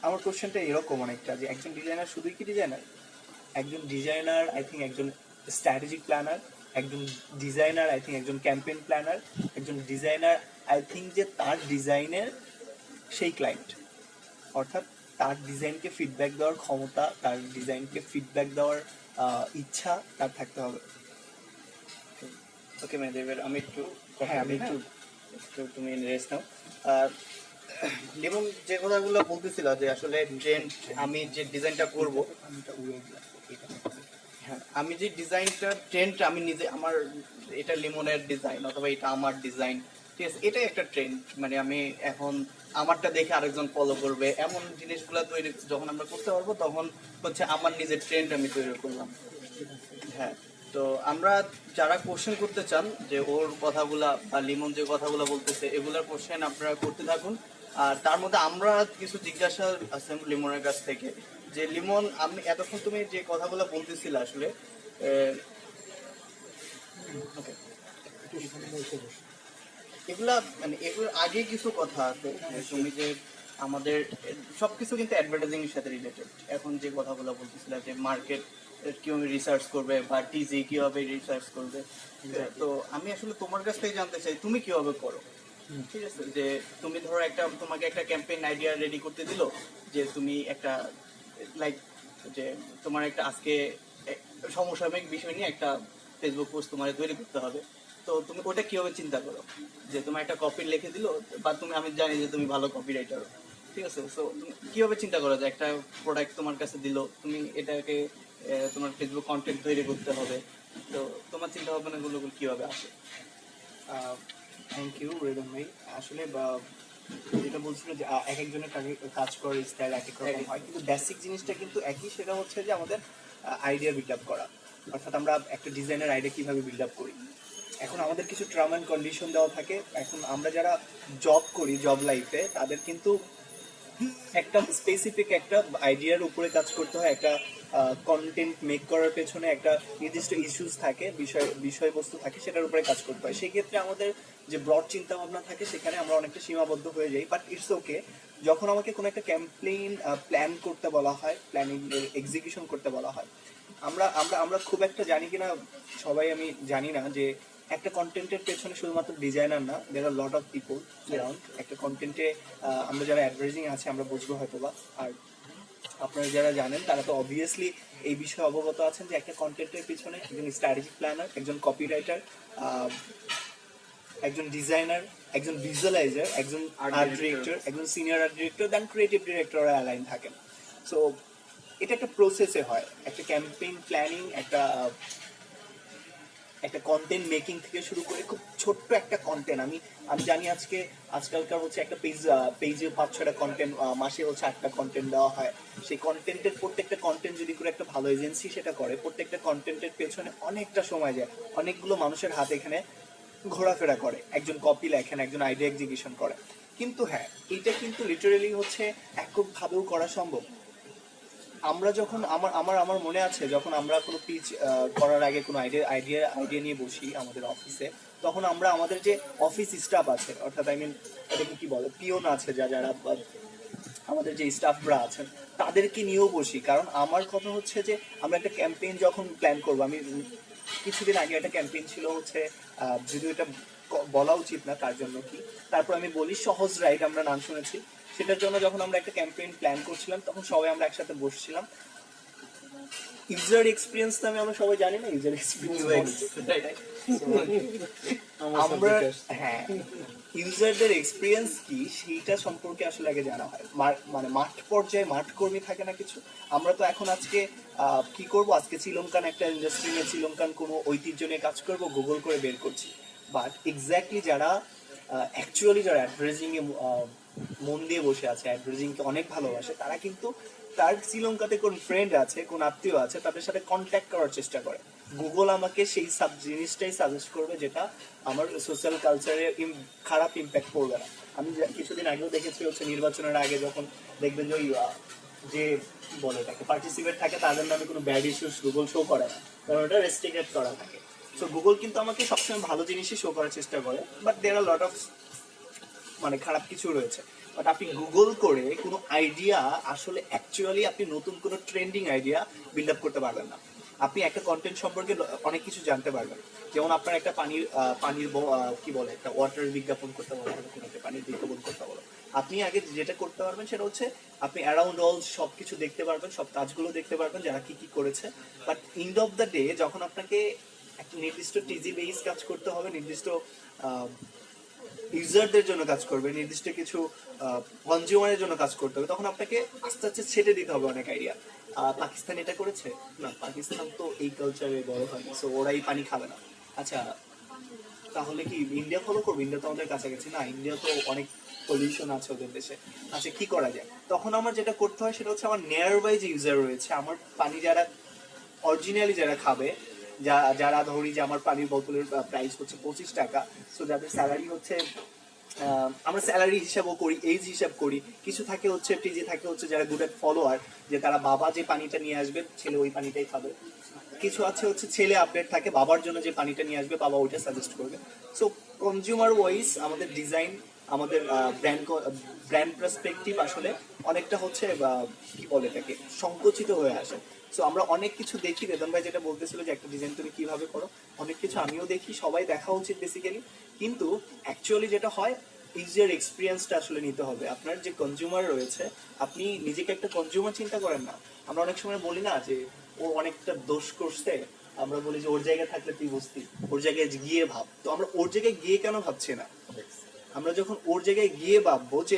[SPEAKER 3] আমার কোশ্চেনটা এরকম অনেকটা যে একজন ডিজাইনার শুধুই কি ডিজাইনার? একজন ডিজাইনার আই থিঙ্ক একজন স্ট্র্যাটেজিক প্ল্যানার, একজন ডিজাইনার আই থিঙ্ক একজন ক্যাম্পেইন প্ল্যানার, একজন ডিজাইনার আই থিঙ্ক যে তার ডিজাইনের সেই ক্লায়েন্ট, অর্থাৎ তার ডিজাইনকে ফিডব্যাক দেওয়ার ক্ষমতা, তার ডিজাইনকে ফিডব্যাক দেওয়ার ইচ্ছা তার থাকতে হবে।
[SPEAKER 1] ওকে মেহেদীর, আমি একটু
[SPEAKER 3] হ্যাঁ, আমি
[SPEAKER 1] একটু তুমি রেস্ট নাও। আর এবং যে কথাগুলো বলতেছিল যে আসলে ট্রেন্ড, আমি যে ডিজাইনটা করব, হ্যাঁ আমি যে ডিজাইনটা ট্রেন্ড আমি নিজে, আমার এটা লিমনের ডিজাইন অথবা এটা আমার ডিজাইন, ঠিক আছে, এটাই একটা ট্রেন্ড। মানে আমি এখন আমারটা দেখে আরেকজন ফলো করবে, এমন জিনিসগুলো তৈরি যখন আমরা করতে পারবো তখন হচ্ছে আমার নিজের ট্রেন্ড আমি তৈরি করলাম। হ্যাঁ, তো আমরা যারা কোশ্চেন করতে চান যে ওর কথাগুলা বা লিমন যে কথাগুলো বলতেছে এগুলার কোশ্চেন আপনারা করতে থাকুন। আর তার মধ্যে আমরা কিছু জিজ্ঞাসা আছে লিমনের কাছ থেকে, যে লিমন আমি এতক্ষণ তুমি যে কথাগুলো বলতেছিলে আসলে এগুলা মানে এগুলোর আগে কিছু কথা আছে যে তুমি যে আমাদের সবকিছু কিন্তু অ্যাডভার্টাইজিং এর সাথে রিলেটেড। এখন যে কথাগুলো বলতেছিলে যে মার্কেট কিভাবে রিসার্চ করবে বা টিজি কিভাবে রিসার্চ করবে, তো আমি আসলে তোমার কাছ থেকে জানতে চাই তুমি কিভাবে করো। ঠিক আছে, যে তুমি ধরো তোমাকে একটা ক্যাম্পেইন আইডিয়া রেডি করতে দিল, যে তুমি একটা লাইক যে তোমার একটা আজকে সমসাময়িক বিষয় নিয়ে একটা ফেসবুক পোস্ট তোমার তৈরি করতে হবে, তো তুমি ওটা কিভাবে চিন্তা করো? যে তোমার একটা কপি লিখে দিল, বা আমি জানি যে তুমি ভালো কপি রাইটার, ঠিক আছে, তো তুমি কিভাবে চিন্তা করো যে একটা প্রোডাক্ট তোমার কাছে দিল, তুমি এটাকে তোমার ফেসবুক কন্টেন্ট তৈরি করতে হবে, তো তোমার চিন্তা ভাবনাগুলো কিভাবে আসে?
[SPEAKER 3] থ্যাংক ইউ রেদম ভাই। আসলে যেটা বলছিল যে এক একজনের কাজ করার স্টাইল এক এক রকম হয়, কিন্তু বেসিক জিনিসটা কিন্তু একই, সেটা হচ্ছে যে আমাদের আইডিয়া বিল্ড আপ করা। অর্থাৎ আমরা একটা ডিজাইনের আইডিয়া কিভাবে বিল্ড আপ করি, এখন আমাদের কিছু টার্ম অ্যান্ড কন্ডিশন দেওয়া থাকে। এখন আমরা যারা জব করি, জব লাইফে, তাদের কিন্তু একটা স্পেসিফিক একটা আইডিয়ার উপরে কাজ করতে হয়, একটা কন্টেন্ট মেক করার পেছনে একটা নির্দিষ্ট ইস্যুস থাকে, বিষয়বস্তু থাকে, সেটার উপরে কাজ করতে হয়। সেক্ষেত্রে আমাদের যে ব্রড চিন্তা ভাবনা থাকে সেখানে আমরা অনেকটা সীমাবদ্ধ হয়ে যাই। বাট ইটস ওকে, যখন আমাকে কোনো একটা ক্যাম্পেইন প্ল্যান করতে বলা হয়, প্ল্যানিং এক্সিকিউশন করতে বলা হয়, আমরা আমরা আমরা খুব একটা জানি কিনা সবাই, আমি জানি না যে একটা কন্টেন্টের পেছনে শুধুমাত্র ডিজাইনার না, দেয়ার are lot of people around. একটা কন্টেন্টে আমরা যারা অ্যাডভার্টাইজিং আছে আমরা বুঝবো হয়তো বা, আর আপনারা যারা জানেন তারা তো অবভিয়াসলি এই বিষয়ে অবগত আছেন যে একটা কন্টেন্টের পিছনে একজন স্ট্র্যাটেজিক প্ল্যানার, একজন কপিরাইটার, একজন ডিজাইনার, একজন ভিজুয়ালাইজার, একজন আর্ট ডিরেক্টর, একজন সিনিয়র আর্ট ডিরেক্টর, দেন ক্রিয়েটিভ ডিরেক্টররা অ্যালাইন থাকেন। সো এটা একটা প্রসেসে হয়, একটা ক্যাম্পেইন প্ল্যানিং, একটা কন্টেন্ট মেকিং থেকে শুরু করে খুব ছোট্ট একটা কন্টেন্ট। আমি আমি জানি আজকালকার হচ্ছে একটা পেজে 5-6টা কন্টেন্ট, মাসে হচ্ছে 8টা কন্টেন্ট দেওয়া হয়। সেই কন্টেন্টের প্রত্যেকটা কন্টেন্ট যদি করে একটা ভালো এজেন্সি সেটা করে, প্রত্যেকটা কন্টেন্টের পেছনে অনেকটা সময় যায়, অনেকগুলো মানুষের হাত এখানে ঘোরাফেরা করে, একজন কপি লেখেন, একজন আইডিয়া এক্সিকিউশন করে। কিন্তু হ্যাঁ, এটা কিন্তু লিটারেলি হচ্ছে এককভাবেও করা সম্ভব। আমরা যখন আমার আমার আমার মনে আছে যখন আমরা কোনো পিচ করার আগে কোনো আইডিয়া নিয়ে বসি আমাদের অফিসে, তখন আমরা আমাদের যে অফিস স্টাফ আছে, অর্থাৎ আই মিন এটাকে কি বলে, পিওন আছে, যারা আমাদের যে স্টাফরা আছেন তাদেরকে নিয়েও বসি। কারণ আমার কথা হচ্ছে যে আমরা একটা ক্যাম্পেইন যখন প্ল্যান করবো, আমি কিছুদিন আগে একটা ক্যাম্পেইন ছিল হচ্ছে, যদিও এটা বলা উচিত না কার জন্য কি, তারপর আমি বলি সহজ রাইড, আমরা নাম শুনেছি। সেটার জন্য যখন আমরা একটা ক্যাম্পেইন প্ল্যান করছিলাম তখন সবাই আমরা একসাথে বসছিলাম। ইউজার এক্সপিরিয়েন্স নামে আমরা সবাই জানি না, ইউজার এক্সপিরিয়েন্স আমরা, হ্যাঁ, ইউজারদের এক্সপিরিয়েন্স কি সেইটা সম্পর্কে আসলে আগে জানা হয়। মানে মাঠ পর্যায়ে মাঠ কর্মী থাকে না কিছু। আমরা তো এখন আজকে কি করব, আজকে শ্রীলঙ্কান একটা ইন্ডাস্ট্রি নিয়ে, শ্রীলঙ্কান কোনো ঐতিহ্য নিয়ে কাজ করব, গুগল করে বের করছি। বাট এক্স্যাক্টলি যারা অ্যাকচুয়ালি যারা অ্যাডভার্টাইজিং এ মন দিয়ে বসে আছে, অ্যাডভার্টাইজিংকে অনেক ভালোবাসে, তারা কিন্তু তার শ্রীলঙ্কাতে কোন ফ্রেন্ড আছে, কোন আত্মীয় আছে, তাদের সাথে কন্ট্যাক্ট করার চেষ্টা করে। গুগল আমাকে সেই জিনিসটাই সাজেস্ট করবে যেটা আমার সোশ্যাল কালচারে খারাপ ইম্প্যাক্ট পড়বে না। আমি কিছুদিন আগেও দেখেছি হচ্ছে নির্বাচনের আগে যখন দেখবেন যে ওই যে কি বলে এটাকে পার্টিসিপেট থাকে, তাদের নামে কোনো ব্যাড ইস্যুস গুগল শো করে না, কারণ ওটা রেস্ট্রিক্টেড করা থাকে। সো গুগল কিন্তু আমাকে সবসময় ভালো জিনিসই শো করার চেষ্টা করে, but there are lot of মানে খারাপ কিছু রয়েছে। বাট আপনি গুগল করে কোনো আইডিয়া আসলে অ্যাকচুয়ালি আপনি নতুন কোনো ট্রেন্ডিং আইডিয়া বিল্ড আপ করতে পারবেন না। আপনি একটা কন্টেন্ট সম্পর্কে অনেক কিছু জানতে পারবেন, যেমন আপনার একটা পানির কি বলে একটা ওয়াটার বিজ্ঞাপন করতে বলা হলো, কোনো একটা পানির বিজ্ঞাপন করতে বলো, আপনি আগে যেটা করতে পারবেন সেটা হচ্ছে আপনি অ্যারাউন্ড অল সব কিছু দেখতে পারবেন, সব কাজগুলো দেখতে পারবেন যারা কি কি করেছে। But end of the day যখন আপনাকে একটা নির্দিষ্ট টিজি বেস কাজ করতে হবে, নির্দিষ্ট ইউজারদের জন্য কাজ করবে, নির্দিষ্ট কিছু কনজিউমারের জন্য কাজ করতে হবে, তখন আপনাকে আস্তে আস্তে ছেড়ে দিতে হবে অনেক আইডিয়া। পাকিস্তান এটা করেছে না, পাকিস্তান তো এই কালচারে বড় হয়নি, সো ওরাই পানি খাবে না। আচ্ছা, তাহলে কি ইন্ডিয়া ফলো করবো? ইন্ডিয়া তো আমাদের কাছাকাছি না, ইন্ডিয়া তো অনেক পলিউশন আছে ওদের দেশে। আচ্ছা, কি করা যায়? তখন আমার যেটা করতে হয় সেটা হচ্ছে আমার নিয়ার বাই যে ইউজার রয়েছে, আমার পানি যারা অরিজিনালি যারা খাবে, যারা ধরি যে আমার পানির বোতলের প্রাইস হচ্ছে 25 টাকা, সো যাদের স্যালারি হচ্ছে আমরা স্যালারি হিসাবও করি, এজ হিসাব করি, কিছু থাকে হচ্ছে টিজি থাকে হচ্ছে যারা গুড অ্যাট ফলোয়ার, যে তারা বাবা যে পানিটা নিয়ে আসবে ছেলে ওই পানিটাই খাবে, কিছু আছে হচ্ছে ছেলে আপডেট থাকে, বাবার জন্য যে পানিটা নিয়ে আসবে বাবা ওইটা সাজেস্ট করবে। সো কনজিউমার ওয়াইজ আমাদের ডিজাইন, আমাদের ব্র্যান্ড পার্সপেক্টিভ আসলে অনেকটা হচ্ছে কি বলে এটাকে সংকুচিত হয়ে আসে। সো আমরা অনেক কিছু দেখি, বেতন ভাই যেটা বলতেছিল যে একটা ডিজাইন তুমি কিভাবে করো, অনেক কিছু আমিও দেখি, সবাই দেখা উচিত বেসিক্যালি। কিন্তু অ্যাকচুয়ালি যেটা হয়, ইউজার এক্সপিরিয়েন্সটা আসলে নিতে হবে। আপনার যে কনজিউমার রয়েছে, আপনি নিজেকে একটা কনজিউমার চিন্তা করেন না। আমরা অনেক সময় বলি না যে ও অনেকটা দোষ করছে, আমরা বলি যে ওর জায়গায় থাকলে তুই বুঝতি, ওর জায়গায় গিয়ে ভাব। তো আমরা ওর জায়গায় গিয়ে কেন ভাবছি না? আমরা যখন ওর জায়গায় গিয়ে ভাববো যে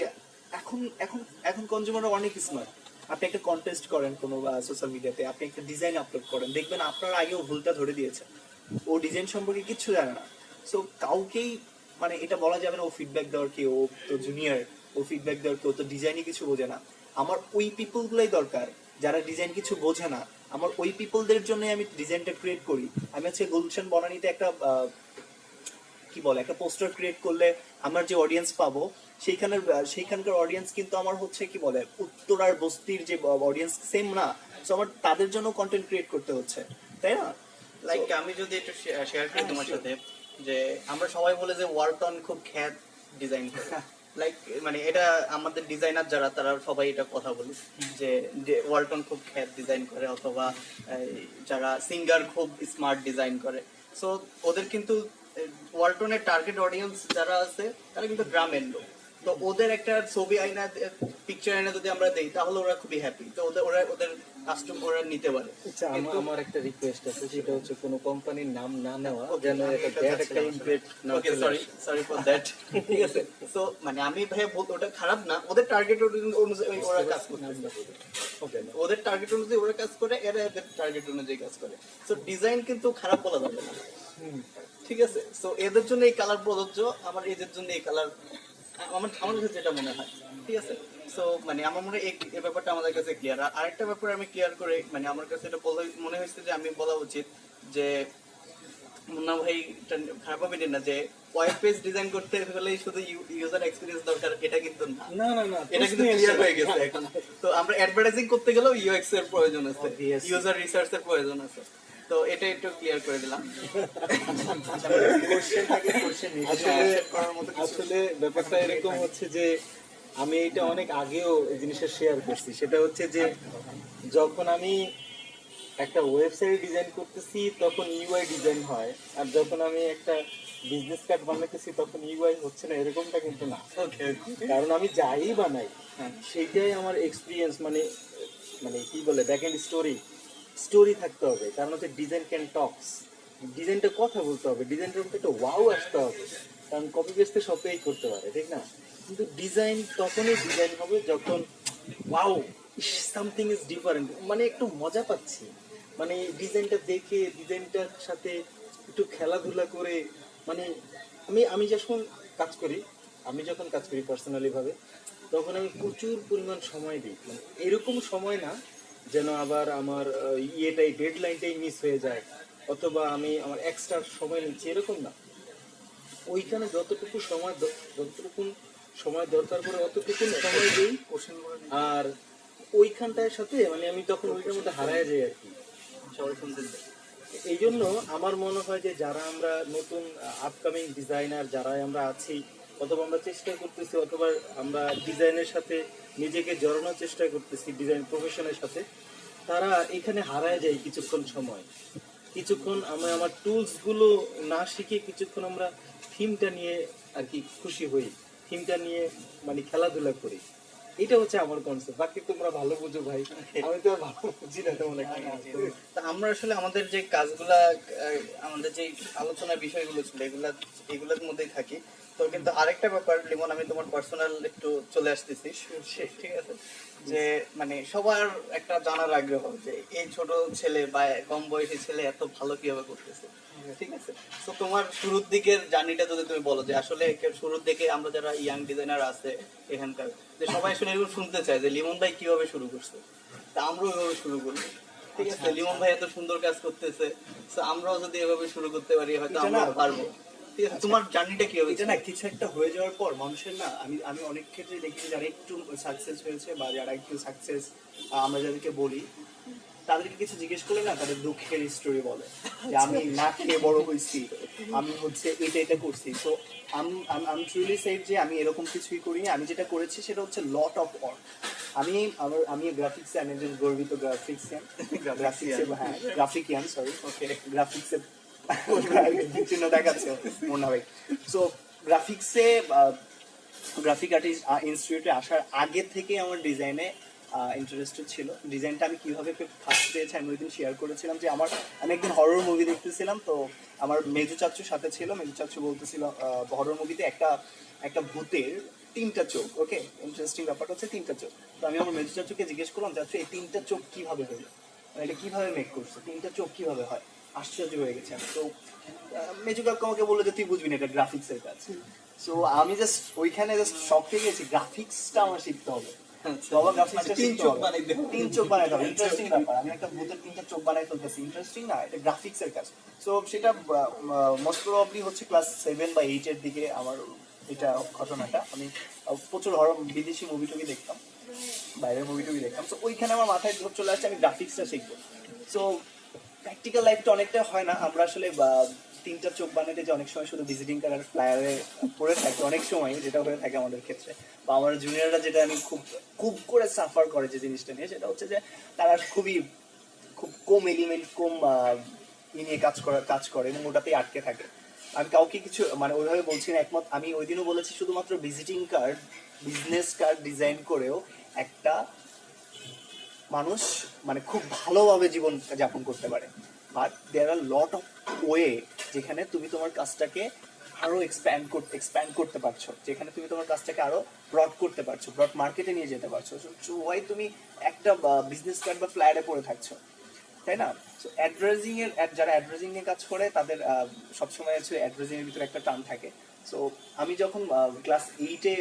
[SPEAKER 3] এখন এখন এখন কনজিউমার অনেক স্মার্ট। আপনি একটা কন্টেস্ট করেন কোনো সোশ্যাল মিডিয়াতে, আপনি একটা ডিজাইন আপলোড করেন, দেখবেন আপনার আগেও ভুলটা ধরে দিয়েছে, ও ডিজাইন সম্পর্কে কিচ্ছু জানে না। সো কাউকেই মানে এটা বলা যাবে না ও ফিডব্যাক দেওয়ার কি, ও তো জুনিয়র, ও ফিডব্যাক দেওয়ার কি, ও তো ডিজাইনই কিছু বোঝে না। আমার ওই পিপলগুলোই দরকার যারা ডিজাইন কিছু বোঝে না। আমার ওই পিপলদের জন্যই আমি ডিজাইনটা ক্রিয়েট করি। আমি হচ্ছে গুলশান বনানীতে একটা কি বলে একটা পোস্টার ক্রিয়েট করলে আমার যে অডিয়েন্স পাবো, সেইখানকার অডিয়েন্স কিন্তু আমার হচ্ছে কি বলে উত্তরার বস্তির যে অডিয়েন্স সেম না। সো আমার তাদের জন্য কন্টেন্ট ক্রিয়েট করতে হচ্ছে, তাই না?
[SPEAKER 1] লাইক আমি যদি একটু শেয়ার করি তোমার সাথে, যে আমরা সবাই বলে যে ওয়ালটন খুব খ্যাত ডিজাইন করে, লাইক মানে এটা আমাদের ডিজাইনার যারা তারা সবাই এটা কথা বলি যে ওয়ালটন খুব খ্যাত ডিজাইন করে, অথবা যারা সিঙ্গার খুব স্মার্ট ডিজাইন করে। সো ওদের কিন্তু ওয়ালটনের টার্গেট অডিয়েন্স যারা আছে তারা কিন্তু গ্রামের লোক। তো ওদের একটা ছবি আইনা, পিকচার আইনা যদি আমরা দেই তাহলে ওরা খুবই হ্যাপি। তো ওদের কাস্টম ওরা নিতে পারে।
[SPEAKER 2] আচ্ছা, আমার একটা রিকোয়েস্ট আছে, সেটা হচ্ছে কোনো কোম্পানির নাম না নেওয়া, যেন এটা ব্যাড একটা ইমপ্রেশন না
[SPEAKER 1] ওকে, সরি ফর দ্যাট। ঠিক আছে, তো মানে আমি ভাই ওটা খারাপ না, ওদের টার্গেট অনুযায়ী ওরা কাজ করতে।
[SPEAKER 2] হবে না।
[SPEAKER 1] ওদের টার্গেট অনুযায়ী ওরা কাজ করে, এরা এদের টার্গেট অনুযায়ী কাজ করে। সো ডিজাইন কিন্তু খারাপ বলা যাবে না, ঠিক আছে? সো এদের জন্য এই কালার প্রযোজ্য, আমার এদের জন্য এই কালার, আমার আমার কাছে যেটা মনে হয়, ঠিক আছে? সো মানে আমার মনে হয় এই ব্যাপারটা আমাদের কাছে ক্লিয়ার। আর আরেকটা ব্যাপার আমি ক্লিয়ার করে, মানে আমার কাছে এটা মনে হয়েছে যে আমি বলা উচিত যে মুন্না ভাই এটা খারাপ হবে না যে ওয়েব পেজ ডিজাইন করতে হলে শুধু ইউজার এক্সপিরিয়েন্স দরকার, এটা কিন্তু না।
[SPEAKER 2] না না না,
[SPEAKER 1] এটা কিন্তু ক্লিয়ার হয়ে গেছে এখন। তো আমরা অ্যাডভার্টাইজিং করতে গেলেও ইউএক্স এর প্রয়োজন আছে, ইউজার রিসার্চ এর প্রয়োজন আছে। তো এটা একটু ক্লিয়ার করে দিলাম।
[SPEAKER 2] আসলে ব্যাপারটা এরকম হচ্ছে যে আমি এটা অনেক আগেও এই জিনিসটা শেয়ার করছি, সেটা হচ্ছে যে যখন আমি একটা ওয়েবসাইট ডিজাইন করতেছি তখন ইউআই ডিজাইন হয়, আর যখন আমি একটা বিজনেস কার্ড বানাইতেছি তখন ইউআই হচ্ছে না, এরকমটা কিন্তু না। কারণ আমি যাই বানাই সেইটাই আমার এক্সপিরিয়েন্স, মানে মানে কি বলে ব্যাক এন্ড স্টোরি থাকতে হবে। কারণ হচ্ছে ডিজাইন ক্যান টক্স, ডিজাইনটা কথা বলতে হবে, ডিজাইনটার মধ্যে একটা ওয়াও আসতে হবে। কারণ কপি পেস্টে সবাই করতে পারে, ঠিক না? কিন্তু ডিজাইন তখনই ডিজাইন হবে যখন ওয়াও সামথিং ইজ ডিফারেন্ট, মানে একটু মজা পাচ্ছি, মানে ডিজাইনটা দেখে ডিজাইনটার সাথে একটু খেলাধুলা করে, মানে আমি যখন কাজ করি পার্সোনালি ভাবে, তখন আমি প্রচুর পরিমাণ সময় দিই। মানে এরকম সময় না যেন আবার আমার ইয়েটাই ডেডলাইনটাই মিস হয়ে যায়, অথবা আমি আমার এক্সট্রা সময় নিচ্ছি, এরকম না। ওইখানে যতটুকু সময় দরকার পড়ে অতটুকু সময় দিই, আর ওইখানটার সাথে মানে আমি তখন ওইটার মধ্যে হারায় যাই আর কি। এই জন্য আমার মনে হয় যে যারা আমরা নতুন আপকামিং ডিজাইনার যারা আমরা আছি, অথবা আমরা চেষ্টা করতেছি, অথবা আমরা ডিজাইনের সাথে নিজেকে জড়ানোর চেষ্টা করতেছি ডিজাইন প্রফেশনের সাথে, তারা এখানে হারায় যায় কিছুক্ষণ আমরা আমার টুলস গুলো না শিখে কিছুক্ষণ আমরা থিমটা নিয়ে আর কি খুশি হই, থিমটা নিয়ে মানে খেলাধুলা করি। এটা হচ্ছে আমার কনসেপ্ট। বাকি তোমরা ভালো বুঝো ভাই, আমি তো আর ভালো বুঝি না তেমন একটা।
[SPEAKER 1] তা আমরা আসলে আমাদের যে কাজগুলা, আমাদের যে আলোচনার বিষয়গুলো ছিল এগুলোর মধ্যেই থাকি। তো কিন্তু আরেকটা ব্যাপার লিমন, আমি তোমার পার্সোনাল একটু চলে আসতেছি, ঠিক আছে? যে মানে সবার একটা জানার আগ্রহ যে এই ছোট ছেলে বা কম বয়সী ছেলে এত ভালো কিভাবে করতেছে, ঠিক আছে? তো তোমার শুরুর দিকের জার্নিটা যদি তুমি বলো, যে আসলে শুরুর দিকে আমরা যারা ইয়াং ডিজাইনার আছে এখানকার, যে সবাই আসলে এগুলো শুনতে চায় যে লিমন ভাই কিভাবে শুরু করছে, তা আমরাও এভাবে শুরু করবো, ঠিক আছে? লিমন ভাই এত সুন্দর কাজ করতেছে, তো আমরাও যদি এভাবে শুরু করতে পারি হয়তো আমরাও পারবো। ঠিক আছে, তোমার জার্নিটা কি হবে?
[SPEAKER 3] এটা না কিছু একটা হয়ে যাওয়ার পর মানুষের না, আমি অনেক ক্ষেত্রে দেখি যে যারা একটু সাকসেস হয়েছে বা যারা একটু সাকসেস, আমরা যাদেরকে বলি, তাদেরকে কিছু জিজ্ঞেস করলে না তাদের দুঃখের স্টোরি বলে যে আমি না খেয়ে বড় হয়েছি, আমি হচ্ছে এটা করছি। তো আমি ট্রুলি সেড যে আমি এরকম কিছুই করিনি। আমি যেটা করেছি সেটা হচ্ছে লট অফ ওয়ার্ক। আমি গ্রাফিক্সে, আমি একজন গর্বিত গ্রাফিকিয়ান, সরি, ওকে, গ্রাফিক্সে চিহ্ন দেখাচ্ছে মোনা ভাই। সো গ্রাফিক্সে, গ্রাফিক আর্টিস্ট ইনস্টিটিউটে আসার আগে থেকে আমার ডিজাইনে ইন্টারেস্টেড ছিল। ডিজাইনটা আমি কিভাবে ফার্স্ট পেয়েছি আমি ওই দিন শেয়ার করেছিলাম যে আমি একদিন হরর মুভি দেখতেছিলাম, তো আমার মেজু চাচুর সাথে ছিল। মেজু চাচু বলতেছিল হরর মুভিতে একটা ভূতের 3টা চোখ, ওকে, ইন্টারেস্টিং ব্যাপারটা হচ্ছে 3টা চোখ। তো আমি আমার মেজু চাচুকে জিজ্ঞেস করলাম, চাচু এই 3টা চোখ কিভাবে হলো, এটা কিভাবে মেক করছে, 3টা চোখ কিভাবে হয়? আশ্চর্য হয়ে গেছে আমি। তো মেজু কাকু আমাকে বললো যে তুই বুঝবি না, এটা গ্রাফিক্সের কাজ। সো আমি জাস্ট ওইখানে জাস্ট শক হয়ে গেছি, গ্রাফিক্সটা আমার শিখতে হবে। তিন চোখ বানাইতে হবে, ইন্টারেস্টিং ব্যাপার। আমি একটা ভূতের 3টা চোখ বানাই ফেলতেছি, ইন্টারেস্টিং না? এটা গ্রাফিক্সের কাজ। সো সেটা মোস্ট প্রবাবলি হচ্ছে ক্লাস 7 বা 8 এর দিকে আমার এটা ঘটনাটা। আমি প্রচুর বিদেশি মুভি টুভি দেখতাম, বাইরের মুভি টুভি দেখতাম। সো ওইখানে আমার মাথায় চলে আসছে আমি গ্রাফিক্সটা শিখবো। সো প্র্যাকটিক্যাল লাইফটা অনেকটা হয় না, আমরা আসলে 3টা চোখ বানাতে যে অনেক সময় শুধু ভিজিটিং কার্ড ফ্লায়ারে পড়ে থাকে, অনেক সময় যেটা হয়ে থাকে আমাদের ক্ষেত্রে, বা আমার জুনিয়ররা যেটা আমি খুব করে সাফার করে যে জিনিসটা নিয়ে, সেটা হচ্ছে যে তারা খুব কম এলিমেন্ট, কম নিয়ে কাজ করে এবং ওটাতেই আটকে থাকে। আমি কাউকে কিছু মানে ওইভাবে বলছি না, একমত। আমি ওই দিনও বলেছি শুধুমাত্র visiting card, business card design করেও একটা মানুষ মানে খুব ভালোভাবে জীবন যাপন করতে পারে। But there are lot of way যেখানে তুমি তোমার কাজটাকে আরো এক্সপ্যান্ড করতে পারছো, যেখানে তুমি তোমার কাজটাকে আরো ব্রড করতে পারছো, ব্রড মার্কেটে নিয়ে যেতে পারছো। ওয়াই তুমি একটা বিজনেস কার্ড বা ফ্ল্যাটে পড়ে থাকছো, তাই না? তো অ্যাডভার্টাইজিং এর যারা অ্যাডভার্টাইজিং নিয়ে কাজ করে তাদের সবসময় হচ্ছে অ্যাডভার্টাইজিং এর ভিতরে একটা টান থাকে। সো আমি যখন ক্লাস 8-এ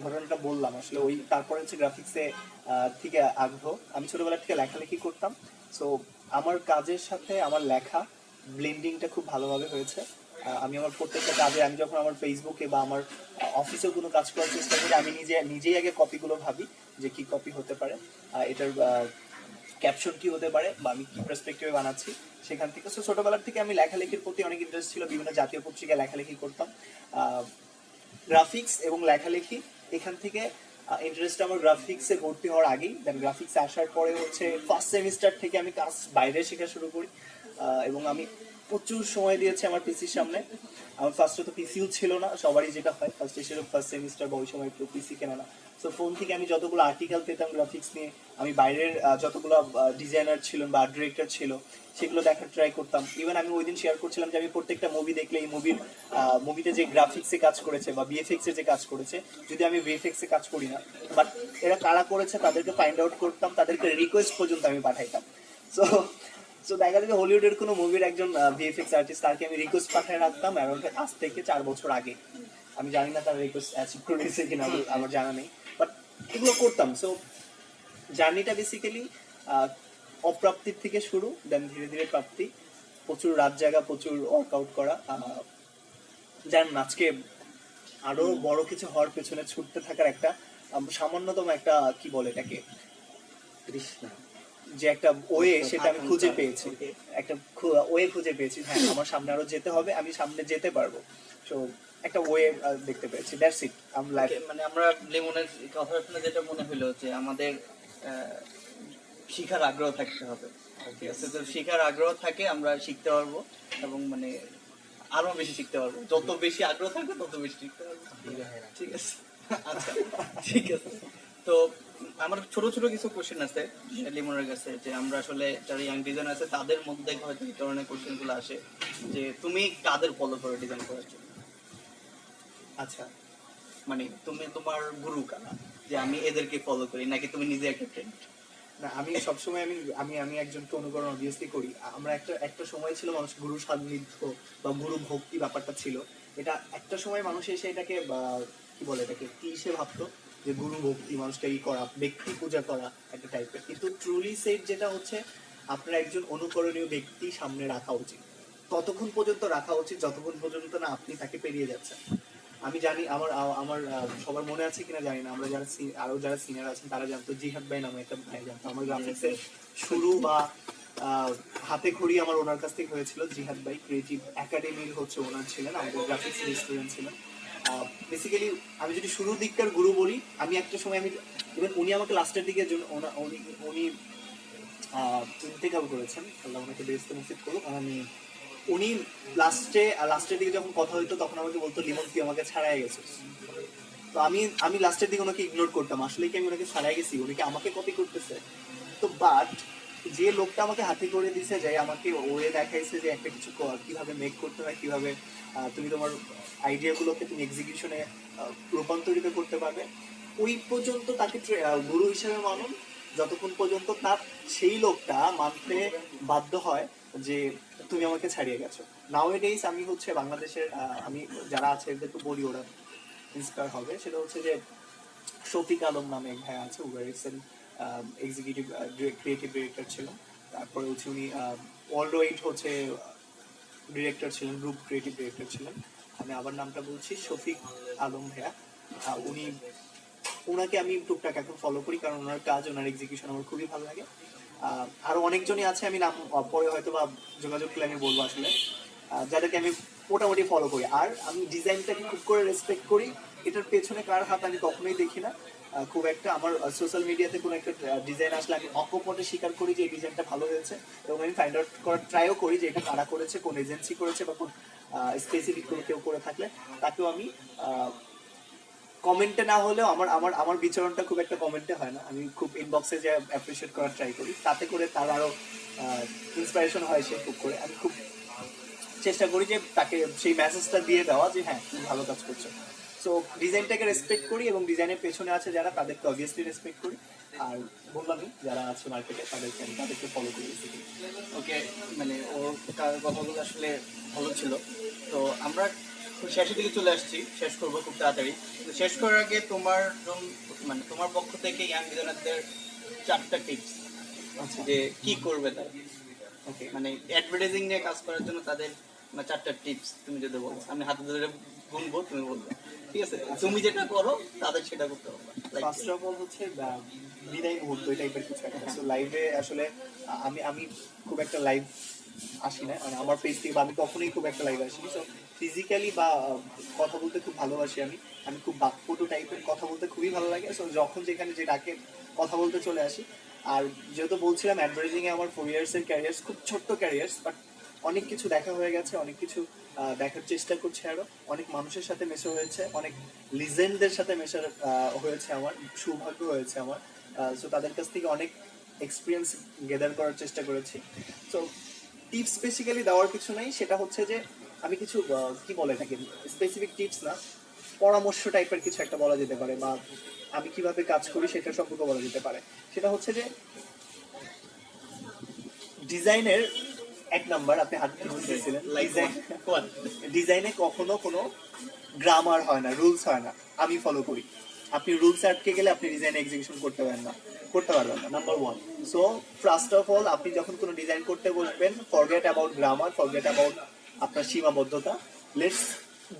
[SPEAKER 3] ঘটনাটা বললাম, আসলে ওই তারপরে হচ্ছে গ্রাফিক্সে থেকে আগ্রহ। আমি ছোটবেলা থেকে লেখালেখি করতাম। সো আমার কাজের সাথে আমার লেখা ব্লেন্ডিংটা খুব ভালোভাবে হয়েছে। আমি আমার প্রত্যেকটা কাজে, আমি যখন আমার ফেসবুকে বা আমার অফিসেও কোনো কাজ করার চেষ্টা করি, আমি নিজেই আগে কপিগুলো ভাবি যে কি কপি হতে পারে, এটার ক্যাপশন কি হতে পারে, বা আমি কি পার্সপেক্টিভে বানাচ্ছি সেখান থেকে। সো ছোটবেলার থেকে আমি লেখালেখির প্রতি অনেক ইন্টারেস্ট ছিল, বিভিন্ন জাতীয় পত্রিকায় লেখালেখি করতাম। গ্রাফিক্স এবং লেখালেখি, এখান থেকে ইন্টারেস্ট আমার গ্রাফিক্সে ভর্তি হওয়ার আগেই। দেন গ্রাফিক্সে আসার পরে হচ্ছে ফার্স্ট সেমিস্টার থেকে আমি কাজ বাইরে শেখা শুরু করি, এবং আমি প্রচুর সময় দিয়েছি আমার পিসির সামনে। আমার ফার্স্টে তো পিসিও ছিল না, সবারই যেটা হয় ফার্স্ট সেমিস্টার বা ওই সময় কেউ পিসি কেনে না। সো ফোন থেকে আমি যতগুলো আর্টিকেল পেতাম গ্রাফিক্স নিয়ে, আমি বাইরের যতগুলো ডিজাইনার ছিলেন বা ডিরেক্টর ছিল সেগুলো দেখার ট্রাই করতাম। ইভেন আমি ওই দিন শেয়ার করছিলাম যে আমি প্রত্যেকটা মুভি দেখলে এই মুভিতে যে গ্রাফিক্সে কাজ করেছে বা ভিএফএক্স এ যে কাজ করেছে, যদি আমি ভিএফএক্স এ কাজ করি না, বাট এরা কারা করেছে তাদেরকে ফাইন্ড আউট করতাম, তাদেরকে রিকোয়েস্ট পর্যন্ত আমি পাঠাইতাম। সো সো দেখা যায় যে হলিউডের কোনো মুভির একজন ভিএফএক্স আর্টিস্ট, তাকে আমি রিকোয়েস্ট পাঠিয়ে রাখতাম অ্যারাউন্ড আজ থেকে 4 বছর আগে। আমি জানি না তার রিকোয়েস্ট অ্যাচিভ করেছে কিনা, আমার জানা নেই, বাট এগুলো করতাম। সো জার্নিটা বেসিক্যালি অপ্রাপ্তির থেকে শুরু, দেন ধীরে ধীরে প্রাপ্তি, প্রচুর রাত জাগা, প্রচুর ওয়ার্কআউট করা, জানেন আজকে আরো বড় কিছু হওয়ার পেছনে ছুটতে থাকার একটা সামান্যতম একটা কি বলে এটাকে,
[SPEAKER 2] তৃষ্ণা।
[SPEAKER 3] যে একটা ওয়ে, সেটা আমি খুঁজে পেয়েছি, একটা ওয়ে খুঁজে পেয়েছি। হ্যাঁ, আমার সামনে আরো যেতে হবে, আমি সামনে যেতে পারবো। তো একটা ওয়ে দেখতে পেয়েছি, দ্যাটস ইট।
[SPEAKER 1] মানে আমরা লেমনের কথা শুনে যেটা মনে হলো যে আমাদের আহ, শিখার আগ্রহ থাকতে হবে। ঠিক আছে, তো শিখার আগ্রহ থাকে আমরা শিখতে পারবো, এবং মানে আরো বেশি শিখতে পারবো। যত বেশি আগ্রহ থাকবে তত বেশি শিখতে পারবো। ঠিক আছে, আচ্ছা, ঠিক আছে। তো আমার ছোট ছোট কিছু কোশ্চেন আছে লিমনের কাছে, যে আমরা আসলে যারা ইয়াং ডিজাইন আছে তাদের মধ্যে হয়তো এই ধরনের কোশ্চেন গুলো আসে যে তুমি কাদের ফলো করে ডিজাইন করার জন্য?
[SPEAKER 3] আচ্ছা,
[SPEAKER 1] মানে তুমি তোমার গুরু কারা, যে আমি এদেরকে ফলো করি, নাকি তুমি নিজে একটা ট্রেন্ড?
[SPEAKER 3] না, আমি সবসময় আমি আমি আমি একজনকে অনুকরণ অবভিয়াসলি করি। আমরা একটা সময় ছিল মানুষ গুরু সান্নিধ্য বা গুরু ভক্তি ব্যাপারটা ছিল। এটা একটা সময় মানুষ এসে এটাকে কি বলে, এটাকে কি হিসেবে ভাবতো, যে গুরু ভক্তি মানুষটা ই করা, ব্যক্তি পূজা করা একটা টাইপের। কিন্তু ট্রুলি সেট যেটা হচ্ছে, আপনার একজন অনুকরণীয় ব্যক্তি সামনে রাখা উচিত, ততক্ষণ পর্যন্ত রাখা উচিত যতক্ষণ পর্যন্ত না আপনি তাকে পেরিয়ে যাচ্ছেন। আমি জানি আমার আমার সবার মনে আছে কিনা জানি না, আমরা যারা আরো যারা সিনিয়র আছেন তারা জানতো, জিহাদ ভাই নামে একটা ভাই জানতো। আমার গ্রাফিক্সের শুরু বা হাতে খড়ি আমার ওনার কাছ থেকে হয়েছিল। জিহাদ ভাই ক্রিয়েটিভ একাডেমির হচ্ছে ওনার ছিলেন, আমাদের গ্রাফিক্স স্টুডেন্ট ছিলেন। বেসিক্যালি আমি যদি শুরুর দিককার গুরু বলি, আমি একটা সময় ইভেন উনি আমাকে লাস্টের দিকে উনি ইন্তেকাল করেছেন, আল্লাহ ওনাকে বেহেশতে নসিব করুক। উনি লাস্টের দিকে যখন কথা হইতো তখন আমাকে বলতো, লিমন তুই আমাকে ছাড়াই গেছিস। তো আমি লাস্টের দিকে ওনাকে ইগনোর করতাম, আসলে কি আমি ওনাকে ছাড়াই গেছি, উনি কি আমাকে কপি করতেছে? তো বাট যে লোকটা আমাকে হাতে করে দিছে, যে আমাকে ওয়ে দেখাইছে যে একটা কিছু কিভাবে মেক করতে হয়, কিভাবে তুমি তোমার আইডিয়াগুলোকে তুমি এক্সিকিউশনে রূপান্তরিত করতে পারবে, ওই পর্যন্ত তাকে গুরু হিসেবে মানুন, যতক্ষণ পর্যন্ত তার সেই লোকটা মানতে বাধ্য হয় যে তুমি আমাকে ছাড়িয়ে গেছো। নাওএডেইস আমি হচ্ছে বাংলাদেশের আমি যারা আছে এদেরকে বলি, ওরা ইন্সপায়ার হবে। সেটা হচ্ছে যে শফিক আলম নামে এক ভাই আছে, উবারিক্সের এক্সিকিউটিভ ক্রিয়েটিভ ডিরেক্টর ছিলেন। তারপরে হচ্ছে উনি ওয়ার্ল্ড ওয়াইড হচ্ছে ডিরেক্টর ছিলেন, গ্রুপ ক্রিয়েটিভ ডিরেক্টর ছিলেন। আমি আবার নামটা বলছি, শফিক আলম ভাইয়া। ওনাকে আমি টুকটাক এখন ফলো করি, কারণ ওনার কাজ, ওনার এক্সিকিউশন আমার খুবই ভালো লাগে। আরো অনেকজনই আছে, আমি নাম পরে হয়তো বা যোগাযোগ করলে আমি বলবো আসলে, যাদেরকে আমি মোটামুটি ফলো করি। আর আমি ডিজাইনটাকে খুব করে রেসপেক্ট করি, এটার পেছনে কার হাত আমি কখনোই দেখি না খুব একটা। আমার সোশ্যাল মিডিয়াতে কোনো একটা ডিজাইন আসলে আমি অকপটে স্বীকার করি যে এই ডিজাইনটা ভালো হয়েছে, এবং আমি ফাইন্ড আউট করার ট্রাইও করি যে এটা কারা করেছে, কোন এজেন্সি করেছে, বা কোন স্পেসিফিক কোনো কেউ করে থাকলে তাকেও আমি কমেন্টে না হলেও আমার আমার আমার বিচরণটা খুব একটা কমেন্টে হয় না, আমি খুব ইনবক্সে যে অ্যাপ্রিশিয়েট করার ট্রাই করি, তাতে করে তার আরো ইন্সপিরেশন হয় সে খুব করে। আমি খুব চেষ্টা করি যে তাকে সেই মেসেজটা দিয়ে দেওয়া যে হ্যাঁ তুমি ভালো কাজ করছো। সো ডিজাইনটাকে রেসপেক্ট করি এবং ডিজাইনের পেছনে আছে যারা তাদেরকে অবভিয়াসলি রেসপেক্ট করি। আর বললামই যারা আছে মার্কেটে তাদেরকে ফলো করি।
[SPEAKER 1] ওকে, মানে ওর কথাগুলো আসলে ভালো ছিল। তো আমরা শেষের দিকে চলে আসছি, শেষ করবো খুব তাড়াতাড়ি। তো শেষ করার আগে মানে তোমার পক্ষ থেকে ইয়াং ডিজাইনারদের 4টা টিপস
[SPEAKER 3] আচ্ছা,
[SPEAKER 1] যে কি করবে তারা,
[SPEAKER 3] ওকে।
[SPEAKER 1] মানে অ্যাডভার্টাইজিং নিয়ে কাজ করার জন্য তাদের 4টা টিপস তুমি যদি বলো, আমি হাতে ধরে গুনবো, তুমি বলবে, ঠিক আছে? তুমি যেটা করো তাদের সেটা করতে হবে।
[SPEAKER 3] ফার্স্ট অফ অল হচ্ছে বিদায় মুহূর্ত এই টাইপের কিছু একটা। সো লাইভে আসলে আমি খুব একটা লাইভ আসি না, মানে আমার পেজ থেকে বা আমি কখনোই খুব একটা লাইভ আসিনি। সো ফিজিক্যালি বা কথা বলতে খুব ভালোবাসি আমি খুব বাকপটু টাইপের, কথা বলতে খুবই ভালো লাগে। সো যখন যেখানে যে ডাকে কথা বলতে চলে আসি। আর যেহেতু বলছিলাম অ্যাডভার্টাইজিং এ আমার 4 ইয়ার্সের ক্যারিয়ার, খুব ছোট্ট ক্যারিয়ার্স, বাট অনেক কিছু দেখা হয়ে গেছে, অনেক কিছু দেখার চেষ্টা করছি, আরো অনেক মানুষের সাথে মেশা হয়েছে, অনেক লিজেন্ডদের সাথে মেশার হয়েছে, আমার সৌভাগ্য হয়েছে আমার। সো তাদের কাছ থেকে অনেক এক্সপিরিয়েন্স গেদার করার চেষ্টা করেছি। সো টিপস বেসিক্যালি দেওয়ার কিছু নাই, সেটা হচ্ছে যে আমি কিছু কি বলে থাকি, স্পেসিফিক টিপস না, পরামর্শ টাইপের কিছু একটা বলা যেতে পারে, বা আমি কিভাবে কাজ করি সেটা সম্পর্কে বলা যেতে পারে। সেটা হচ্ছে যে ডিজাইনের 1 নাম্বার, আপনি হাত দিয়েছিলেন, ডিজাইনে কখনো কোনো গ্রামার হয় না, রুলস হয় না, আমি ফলো করি। আপনি রুলস আটকে গেলে আপনি ডিজাইন এক্সিকিউশন করতে পারবেন না। Number 1। So first of all আপনি যখন কোনো ডিজাইন করতে বসবেন, forget about grammar, forget about আপনার সীমাবদ্ধতা, লেটস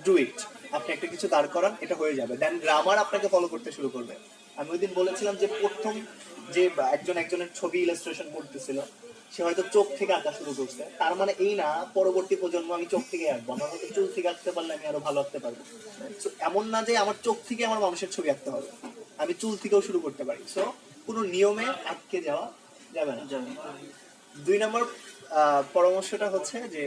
[SPEAKER 3] ডু ইট। আপনি একটা কিছু দাঁড় করান, এটা হয়ে যাবে, দেন গ্রামার আপনাকে ফলো করতে শুরু করবে। আমি ওই দিন বলেছিলাম যে প্রথম যে একজনের ছবি ইলাস্ট্রেশন করতেছিল, সে হয়তো চোখ থেকে আঁকা শুরু করছে, তার মানে এই না পরবর্তী প্রজন্ম আমি চোখ থেকে আঁকবো, আমার হয়তো চুল থেকে আঁকতে পারলে আমি আরো ভালো আঁকতে পারবো। So, এমন না যে আমার চোখ থেকে আমার মানুষের ছবি আঁকতে হবে, আমি চুল থেকেও শুরু করতে পারি। সো কোনো নিয়মে আটকে যাওয়া যাবে না। 2 নম্বর পরামর্শটা হচ্ছে যে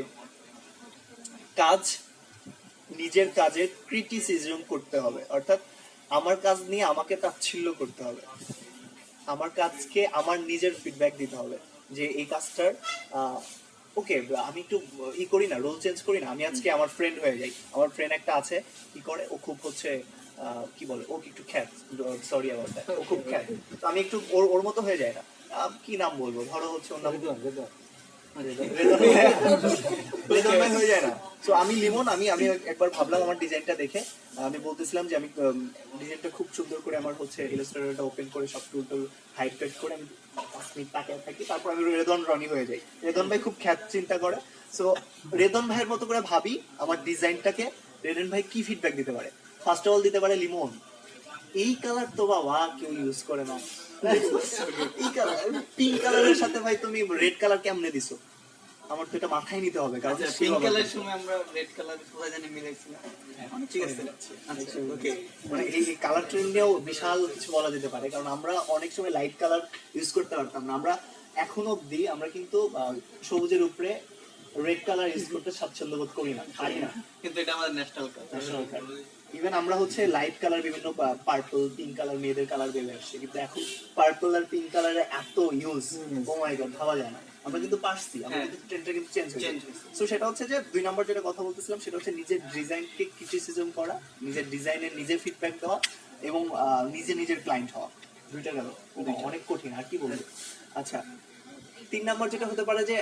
[SPEAKER 3] নিজের কাজের ক্রিটিসিজম করতে হবে, অর্থাৎ আমার কাজ নিয়ে আমাকে তাচ্ছিল্য করতে হবে, আমার কাজকে আমার নিজের ফিডব্যাক দিতে হবে যে এই কাজটার ওকে আমি একটু করি না, রোল চেঞ্জ করি না, আমি আজকে আমার ফ্রেন্ড হয়ে যাই। আমার ফ্রেন্ড একটা আছে, কি করে, ও খুব হচ্ছে কি বলে, ও একটু খ্যাত, সরি আবার দ্যাট, ও খুব খ্যাত, তো আমি একটু ওর মতো হয়ে যায় না। কি নাম বলবো, ধরো হচ্ছে ওর নাম রেদন ভাই হয়ে যায় না। তো আমি লিমন, আমি একবার ভাবলাম আমার ডিজাইনটা দেখে, আমি বলতেছিলাম যে আমি ডিজাইনটা খুব সুন্দর করে আমার হচ্ছে ইলাস্ট্রেটরটা ওপেন করে সব টুল হাইড টাইট করে আমি 5 মিনিট তাকিয়ে থাকি, তারপর আমি রেদন রনি হয়ে যাই। রেদন ভাই খুব খ্যাত চিন্তা করে। সো রেদন ভাইয়ের মতো করে ভাবি আমার ডিজাইনটাকে, রেদন ভাই কি ফিডব্যাক দিতে পারে। ফার্স্ট অফ অল দিতে পারে, লিমন এই কালার তো বাবা কেউ ইউজ করে না, এই কালার পিঙ্ক কালারের সাথে ভাই তুমি রেড কালার কেমনে দিছো, আমার তো এটা মাথায় নিতে হবে, কারণ
[SPEAKER 1] পিঙ্ক কালারের সময় আমরা রেড কালার কোথায় জানি মিলাইছিলাম। ঠিক আছে, আচ্ছা ওকে।
[SPEAKER 3] মানে এই কালার ট্রেন্ড নিয়েও বিশাল কিছু বলা যেতে পারে, কারণ আমরা অনেক সময় লাইট কালার ইউজ করতে পারতাম না। আমরা এখনো অব্দি আমরা কিন্তু সবুজের উপরে রেড কালার ইউজ করতে স্বাচ্ছন্দ্য বোধ করি না, পারি না,
[SPEAKER 1] কিন্তু এটা আমাদের ন্যাশনাল কালার।
[SPEAKER 3] ইভেন আমরা হচ্ছে লাইট কালার, বিভিন্ন পার্পল, পিঙ্ক কালার, মেয়েদের কালার বের আসছে, কিন্তু এখন পার্পল আর পিঙ্ক কালারের এত ইউজ, ও মাই গড, ভাবা যায় না। আমরা কিন্তু পারছি, আমরা কিন্তু ট্রেন্ডটা কিন্তু চেঞ্জ হয়েছে। সো সেটা হচ্ছে যে 2 নম্বর যেটা কথা বলতেছিলাম, সেটা হচ্ছে নিজের ডিজাইনকে ক্রিটিসিজম করা, নিজের ডিজাইনের নিজে ফিডব্যাক দেওয়া, এবং নিজের ক্লায়েন্ট হওয়া। 2টা গেল, অনেক কঠিন, আর কি বলবো। আচ্ছা, 3 নম্বর যেটা হতে পারে যে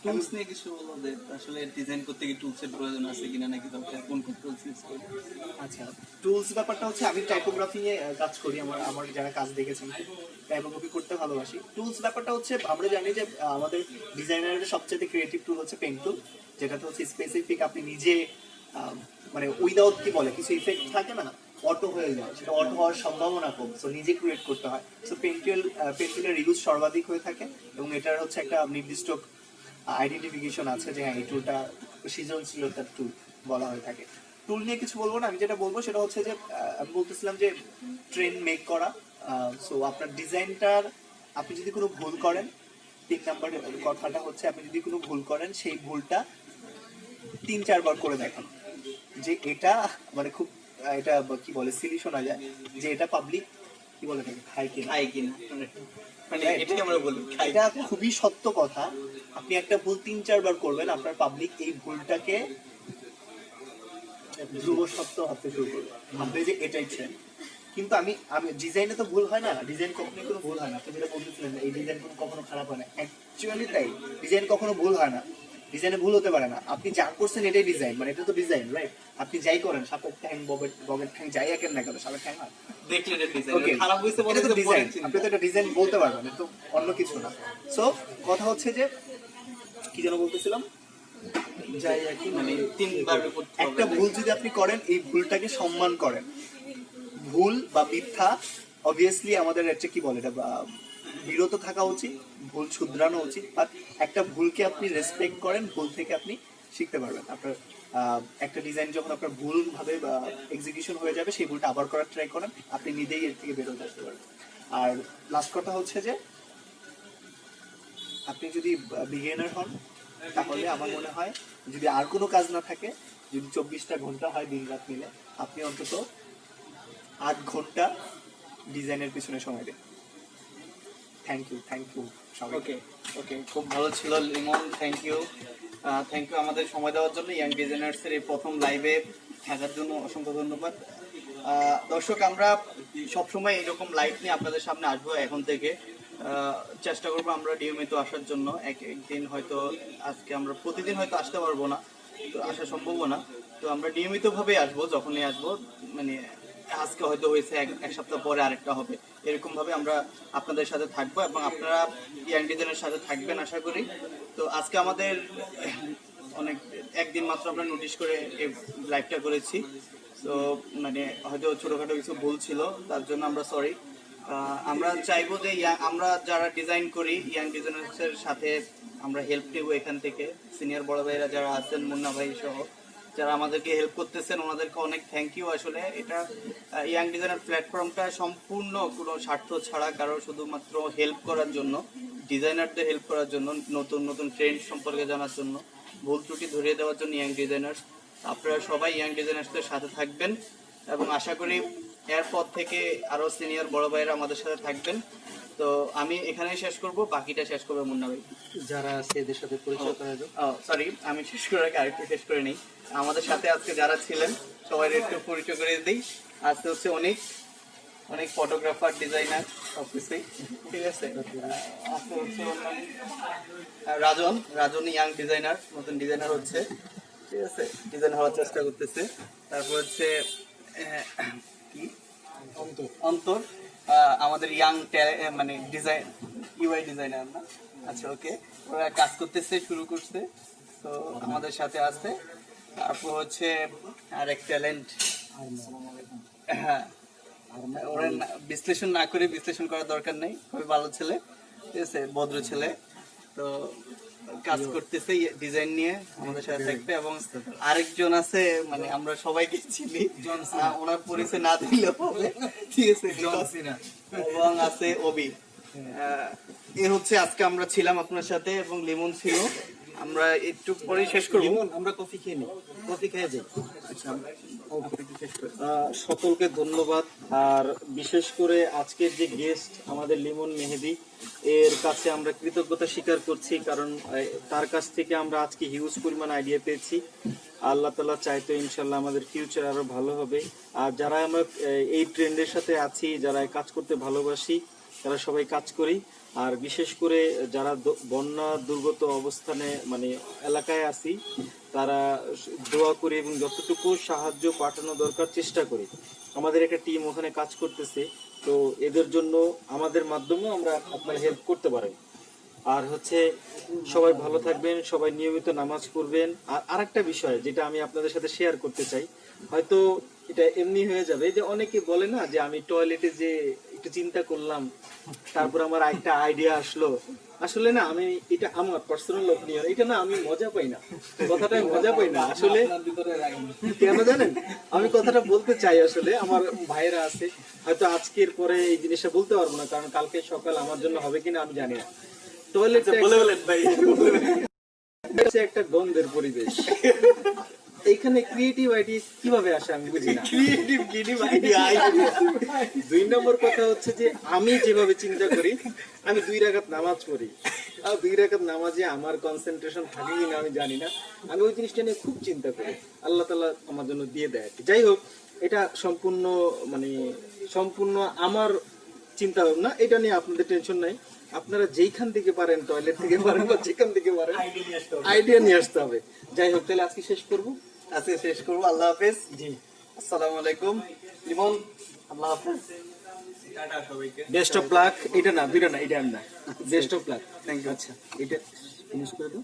[SPEAKER 1] টুলস নিয়ে কিছু বলো, যে আসলে ডিজাইন করতে কি টুলসের প্রয়োজন আছে কিনা, নাকি দরকার, কোন কোন টুলস ইউজ করি।
[SPEAKER 3] আচ্ছা, টুলস ব্যাপারটা হচ্ছে আমি টাইপোগ্রাফি নিয়ে কাজ করি, আমার যারা কাজ দেখেছেন টাইপোগ্রাফি করতে ভালোবাসি। টুলস ব্যাপারটা হচ্ছে আমরা জানি যে আমাদের ডিজাইনারের সবচেয়ে ক্রিয়েটিভ টুল হচ্ছে পেন টুল, যেটাতে হচ্ছে স্পেসিফিক আপনি নিজে মানে উইদাউট কি বলে কিছু ইফেক্ট থাকে না, অটো হয়ে যায়, সেটা অটো হওয়ার সম্ভাবনা কম, সো নিজে ক্রিয়েট করতে হয়। সো পেন টুলের ইউজ সর্বাধিক হয়ে থাকে, এবং এটার হচ্ছে একটা নির্দিষ্ট আইডেন্টিফিকেশন আছে যে হ্যাঁ এই টুলটা সৃজনশীলতার টুল বলা হয়ে থাকে। টুল নিয়ে কিছু বলবো না, আমি যেটা বলবো সেটা হচ্ছে যে আমি বলতেছিলাম যে ট্রেন্ড মেক করা। সো আপনার ডিজাইনটার আপনি যদি কোনো ভুল করেন, 3 নাম্বার কথাটা হচ্ছে আপনি যদি কোনো ভুল করেন, সেই ভুলটা 3-4 বার করে দেখান যে এটা মানে খুব এটা কি বলে সিলি শোনা যায়, যে এটা পাবলিক কি বলে থাকে হাই কিনা,
[SPEAKER 1] মানে এটাই আমরা বলি খাই।
[SPEAKER 3] এটা খুবই সত্য কথা। আপনি একটা ভুল 3-4 বার করবেন, আপনার পাবলিক এই ভুলটাকে ধ্রুব সত্য ভাবতে শুরু করবে, ভাববে যে এটাই ট্রেন্ড। কিন্তু আমি ডিজাইনে তো ভুল হয় না, ডিজাইন কখনোই কোনো ভুল হয় না। আপনি যেটা বলতেছিলেন এই ডিজাইন কখনো খারাপ হয় না, অ্যাকচুয়ালি তাই। ডিজাইন কখনো ভুল হয় না, ডিজাইনে ভুল হতে পারে না। আপনি যা করছেন এটাই ডিজাইন, মানে এটা তো ডিজাইন, রাইট? আপনি যাই করেন, সাপের ঠ্যাং ববের ঠ্যাং যাই আঁকেন না কেন, সাপের ঠ্যাং হয়।
[SPEAKER 1] দেখলেন এটা ডিজাইন
[SPEAKER 3] ওকে,
[SPEAKER 1] খারাপ হইছে বলে
[SPEAKER 3] এটা তো
[SPEAKER 1] যে
[SPEAKER 3] ডিজাইন,
[SPEAKER 1] পরে
[SPEAKER 3] আপনি তো এটা ডিজাইন বলতে পারবেন, এটা তো অন্য কিছু না। সো কথা হচ্ছে যে কি যেন বলতেছিলাম,
[SPEAKER 1] যাই আর কি মানে তিনবার করতে হবে।
[SPEAKER 3] একটা ভুল যদি আপনি করেন, এই ভুলটাকে সম্মান করেন। ভুল বা মিথ্যা অবভিয়াসলি আমাদের একটা কি বলে এটা বিরত থাকা উচিত, ভুল শুধরানো উচিত। বাট একটা ভুলকে আপনি রেসপেক্ট করেন, ভুল থেকে আপনি শিখতে পারবেন। আপনার একটা ডিজাইন যখন আপনার ভুল ভাবে এক্সিকিউশন হয়ে যাবে, সেই ভুলটা আবার করার ট্রাই করেন, আপনি নিজেই এর থেকে বেরোতে আসতে পারবেন। আর লাস্ট কথা হচ্ছে যে আপনি যদি বিগিনার হন, তাহলে আমার মনে হয় যদি আর কোনো কাজ না থাকে, যদি 24টা ঘন্টা হয় দিন রাত মিলে, আপনি অন্তত 8 ঘন্টা ডিজাইনের পিছনে সময় দেন। থ্যাংক ইউ সবাইকে।
[SPEAKER 1] ওকে ওকে, খুব ভালো ছিল লিমন, থ্যাংক ইউ আমাদের সময় দেওয়ার জন্য, ইয়াং ডিজাইনার্স এর এই প্রথম লাইভে থাকার জন্য অসংখ্য ধন্যবাদ। দর্শক, আমরা সবসময় এরকম লাইভ নিয়ে আপনাদের সামনে আসবো এখন থেকে। চেষ্টা করবো আমরা নিয়মিত আসার জন্য। একদিন হয়তো, আজকে আমরা প্রতিদিন হয়তো আসতে পারবো না, তো আসা সম্ভব না। তো আমরা নিয়মিতভাবে আসবো, যখনই আসবো, মানে আজকে হয়তো হয়েছে, এক সপ্তাহ পরে আরেকটা হবে, এরকম ভাবে আমরা আপনাদের সাথে থাকবো এবং আপনারা ইয়াং ডিজাইনের সাথে থাকবেন আশা করি। তো আজকে আমাদের অনেক একদিন মাত্র আমরা নোটিশ করে এই লাইভটা করেছি, তো মানে হয়তো ছোটখাটো কিছু ভুল ছিল, তার জন্য আমরা সরি। আমরা চাইবো যে আমরা যারা ডিজাইন করি ইয়াং ডিজাইনার্সের সাথে আমরা হেল্প নেব এখান থেকে। সিনিয়র বড় ভাইরা যারা আছেন, মুন্না ভাই সহ যারা আমাদেরকে হেল্প করতেছেন, ওনাদেরকে অনেক থ্যাংক ইউ। আসলে এটা ইয়াং ডিজাইনার প্ল্যাটফর্মটা সম্পূর্ণ কোনো স্বার্থ ছাড়া, কারো শুধুমাত্র হেল্প করার জন্য, ডিজাইনারদের হেল্প করার জন্য, নতুন নতুন ট্রেন্ড সম্পর্কে জানার জন্য, ভুল ত্রুটি ধরিয়ে দেওয়ার জন্য ইয়াং ডিজাইনার্স। আপনারা সবাই ইয়াং ডিজাইনার্সদের সাথে থাকবেন এবং আশা করি এরপর থেকে আরো সিনিয়র বড় ভাইরা আমাদের সাথে থাকবেন। তো আমি এখানেই শেষ করব, বাকিটা শেষ করবে মুন্না ভাই।
[SPEAKER 2] যারা আছে এদের সাথে পরিচয় করা যাবে।
[SPEAKER 1] সরি, আমি শেষ করার আগে আরেকটু শেষ করে নিই। আমাদের সাথে আজকে যারা ছিলেন সবাই একটু পরিচয় করে দিই। আজকে হচ্ছে অনেক ফটোগ্রাফার, ডিজাইনার সবকিছুই, ঠিক আছে। আজকে হচ্ছে রাজন ইয়াং ডিজাইনার, নতুন ডিজাইনার হচ্ছে, ঠিক আছে, ডিজাইন হওয়ার চেষ্টা করতেছে। তারপর হচ্ছে কি অন্তর, আমাদের ইয়াং মানে ডিজাইন ইউআই ডিজাইনার না, আচ্ছা ওকে, ওরা কাজ করতেছে, শুরু করছে, তো আমাদের সাথে আছে। তারপর হচ্ছে আরেক ট্যালেন্ট, হ্যাঁ, ওরা বিশ্লেষণ না করে, বিশ্লেষণ করার দরকার নেই, খুবই ভালো ছেলে, ঠিক আছে, ভদ্র ছেলে, তো কাজ করতেছে ডিজাইন নিয়ে, আমাদের সাথে থাকবে। এবং আরেকজন আছে, মানে আমরা সবাইকে চিনি, ওনার পরিচয় না দিলেও হবে, ঠিক আছে, এবং আছে অবি। এ হচ্ছে আজকে আমরা ছিলাম আপনার সাথে, এবং লিমন ছিল। আমরা একটু পরে শেষ করবো,
[SPEAKER 2] আমরা কফি খেয়ে নিই, কফি খেয়ে যাই।
[SPEAKER 1] আচ্ছা আমরা একটু শেষ করি।
[SPEAKER 2] সকলকে ধন্যবাদ। আর বিশেষ করে আজকের যে গেস্ট আমাদের লিমন মেহেদি, এর কাছে আমরা কৃতজ্ঞতা স্বীকার করছি, কারণ তার কাছ থেকে আমরা আজকে হিউজ পরিমাণ আইডিয়া পেয়েছি। আল্লাহ তাআলা চাইতো ইনশাল্লাহ আমাদের ফিউচার আরো ভালো হবে। আর যারা আমরা এই ট্রেন্ডের সাথে আছি, যারা কাজ করতে ভালোবাসি, তারা সবাই কাজ করি। আর বিশেষ করে যারা বন্যা দুর্গত অবস্থানে মানে এলাকায় আছি, তারা দোয়া করি এবং যতটুকু সাহায্য পাঠানো দরকার চেষ্টা করি। আমাদের একটা টিম ওখানে কাজ করতেছে, তো এদের জন্য আমাদের মাধ্যমেও আমরা আপনার হেল্প করতে পারেন। আর হচ্ছে সবাই ভালো থাকবেন, সবাই নিয়মিত নামাজ পড়বেন। আর আরেকটা বিষয় যেটা আমি আপনাদের সাথে শেয়ার করতে চাই, হয়তো এটা এমনি হয়ে যাবে যে অনেকে বলে না যে আমি টয়লেটে যে একটু চিন্তা করলাম, তারপর আমার একটা আইডিয়া আসলো। আসলে না, আমি এটা আমার পার্সোনাল অপিনিয়ন, এটা না আমি মজা পাই না, কথাটা আমি মজা পাই না আসলে। কেন জানেন, আমি কথাটা বলতে চাই, আসলে আমার ভাইয়েরা আছে, হয়তো আজকের পরে এই জিনিসটা বলতে পারবো না, কারণ কালকে সকাল আমার জন্য হবে কিনা আমি জানি না। টয়লেট
[SPEAKER 1] বলে বলেন ভাই,
[SPEAKER 2] একটা গন্ধের পরিবেশ, এইখানে ক্রিয়েটিভ আইডিয়া কিভাবে আসে আমি বুঝি না।
[SPEAKER 1] ক্রিয়েটিভ আইডিয়া
[SPEAKER 2] 2 নম্বর কথা হচ্ছে যে আমি যেভাবে চিন্তা করি, আমি 2 রাকাত নামাজ পড়ি, আর 2 রাকাত নামাজে আমার কনসেন্ট্রেশন থাকে কিনা আমি জানি না, আমি ওই জিনিসটা নিয়ে খুব চিন্তা করি, আল্লাহ তাআলা আমার জন্য দিয়ে দেয় আর কি। যাই হোক, এটা সম্পূর্ণ সম্পূর্ণ আমার চিন্তা ভাবনা, এটা নিয়ে আপনাদের টেনশন নাই। আপনারা যেইখান থেকে পারেন, টয়লেট থেকে পারেন বা যেখান থেকে পারেন, আইডিয়া নিয়ে আসতে হবে। যাই হোক, তাহলে আজকে শেষ করবো।
[SPEAKER 1] আজকে শেষ করবো। আল্লাহ হাফেজ।
[SPEAKER 2] জি,
[SPEAKER 1] আসসালামু আলাইকুম। লিমন, আল্লাহ হাফেজ।
[SPEAKER 2] Best of luck. এটা না, দুইটা না, এটা আমি না, best of luck.
[SPEAKER 1] Thank you.
[SPEAKER 2] আচ্ছা, এটা ফিনিশ করে দাও।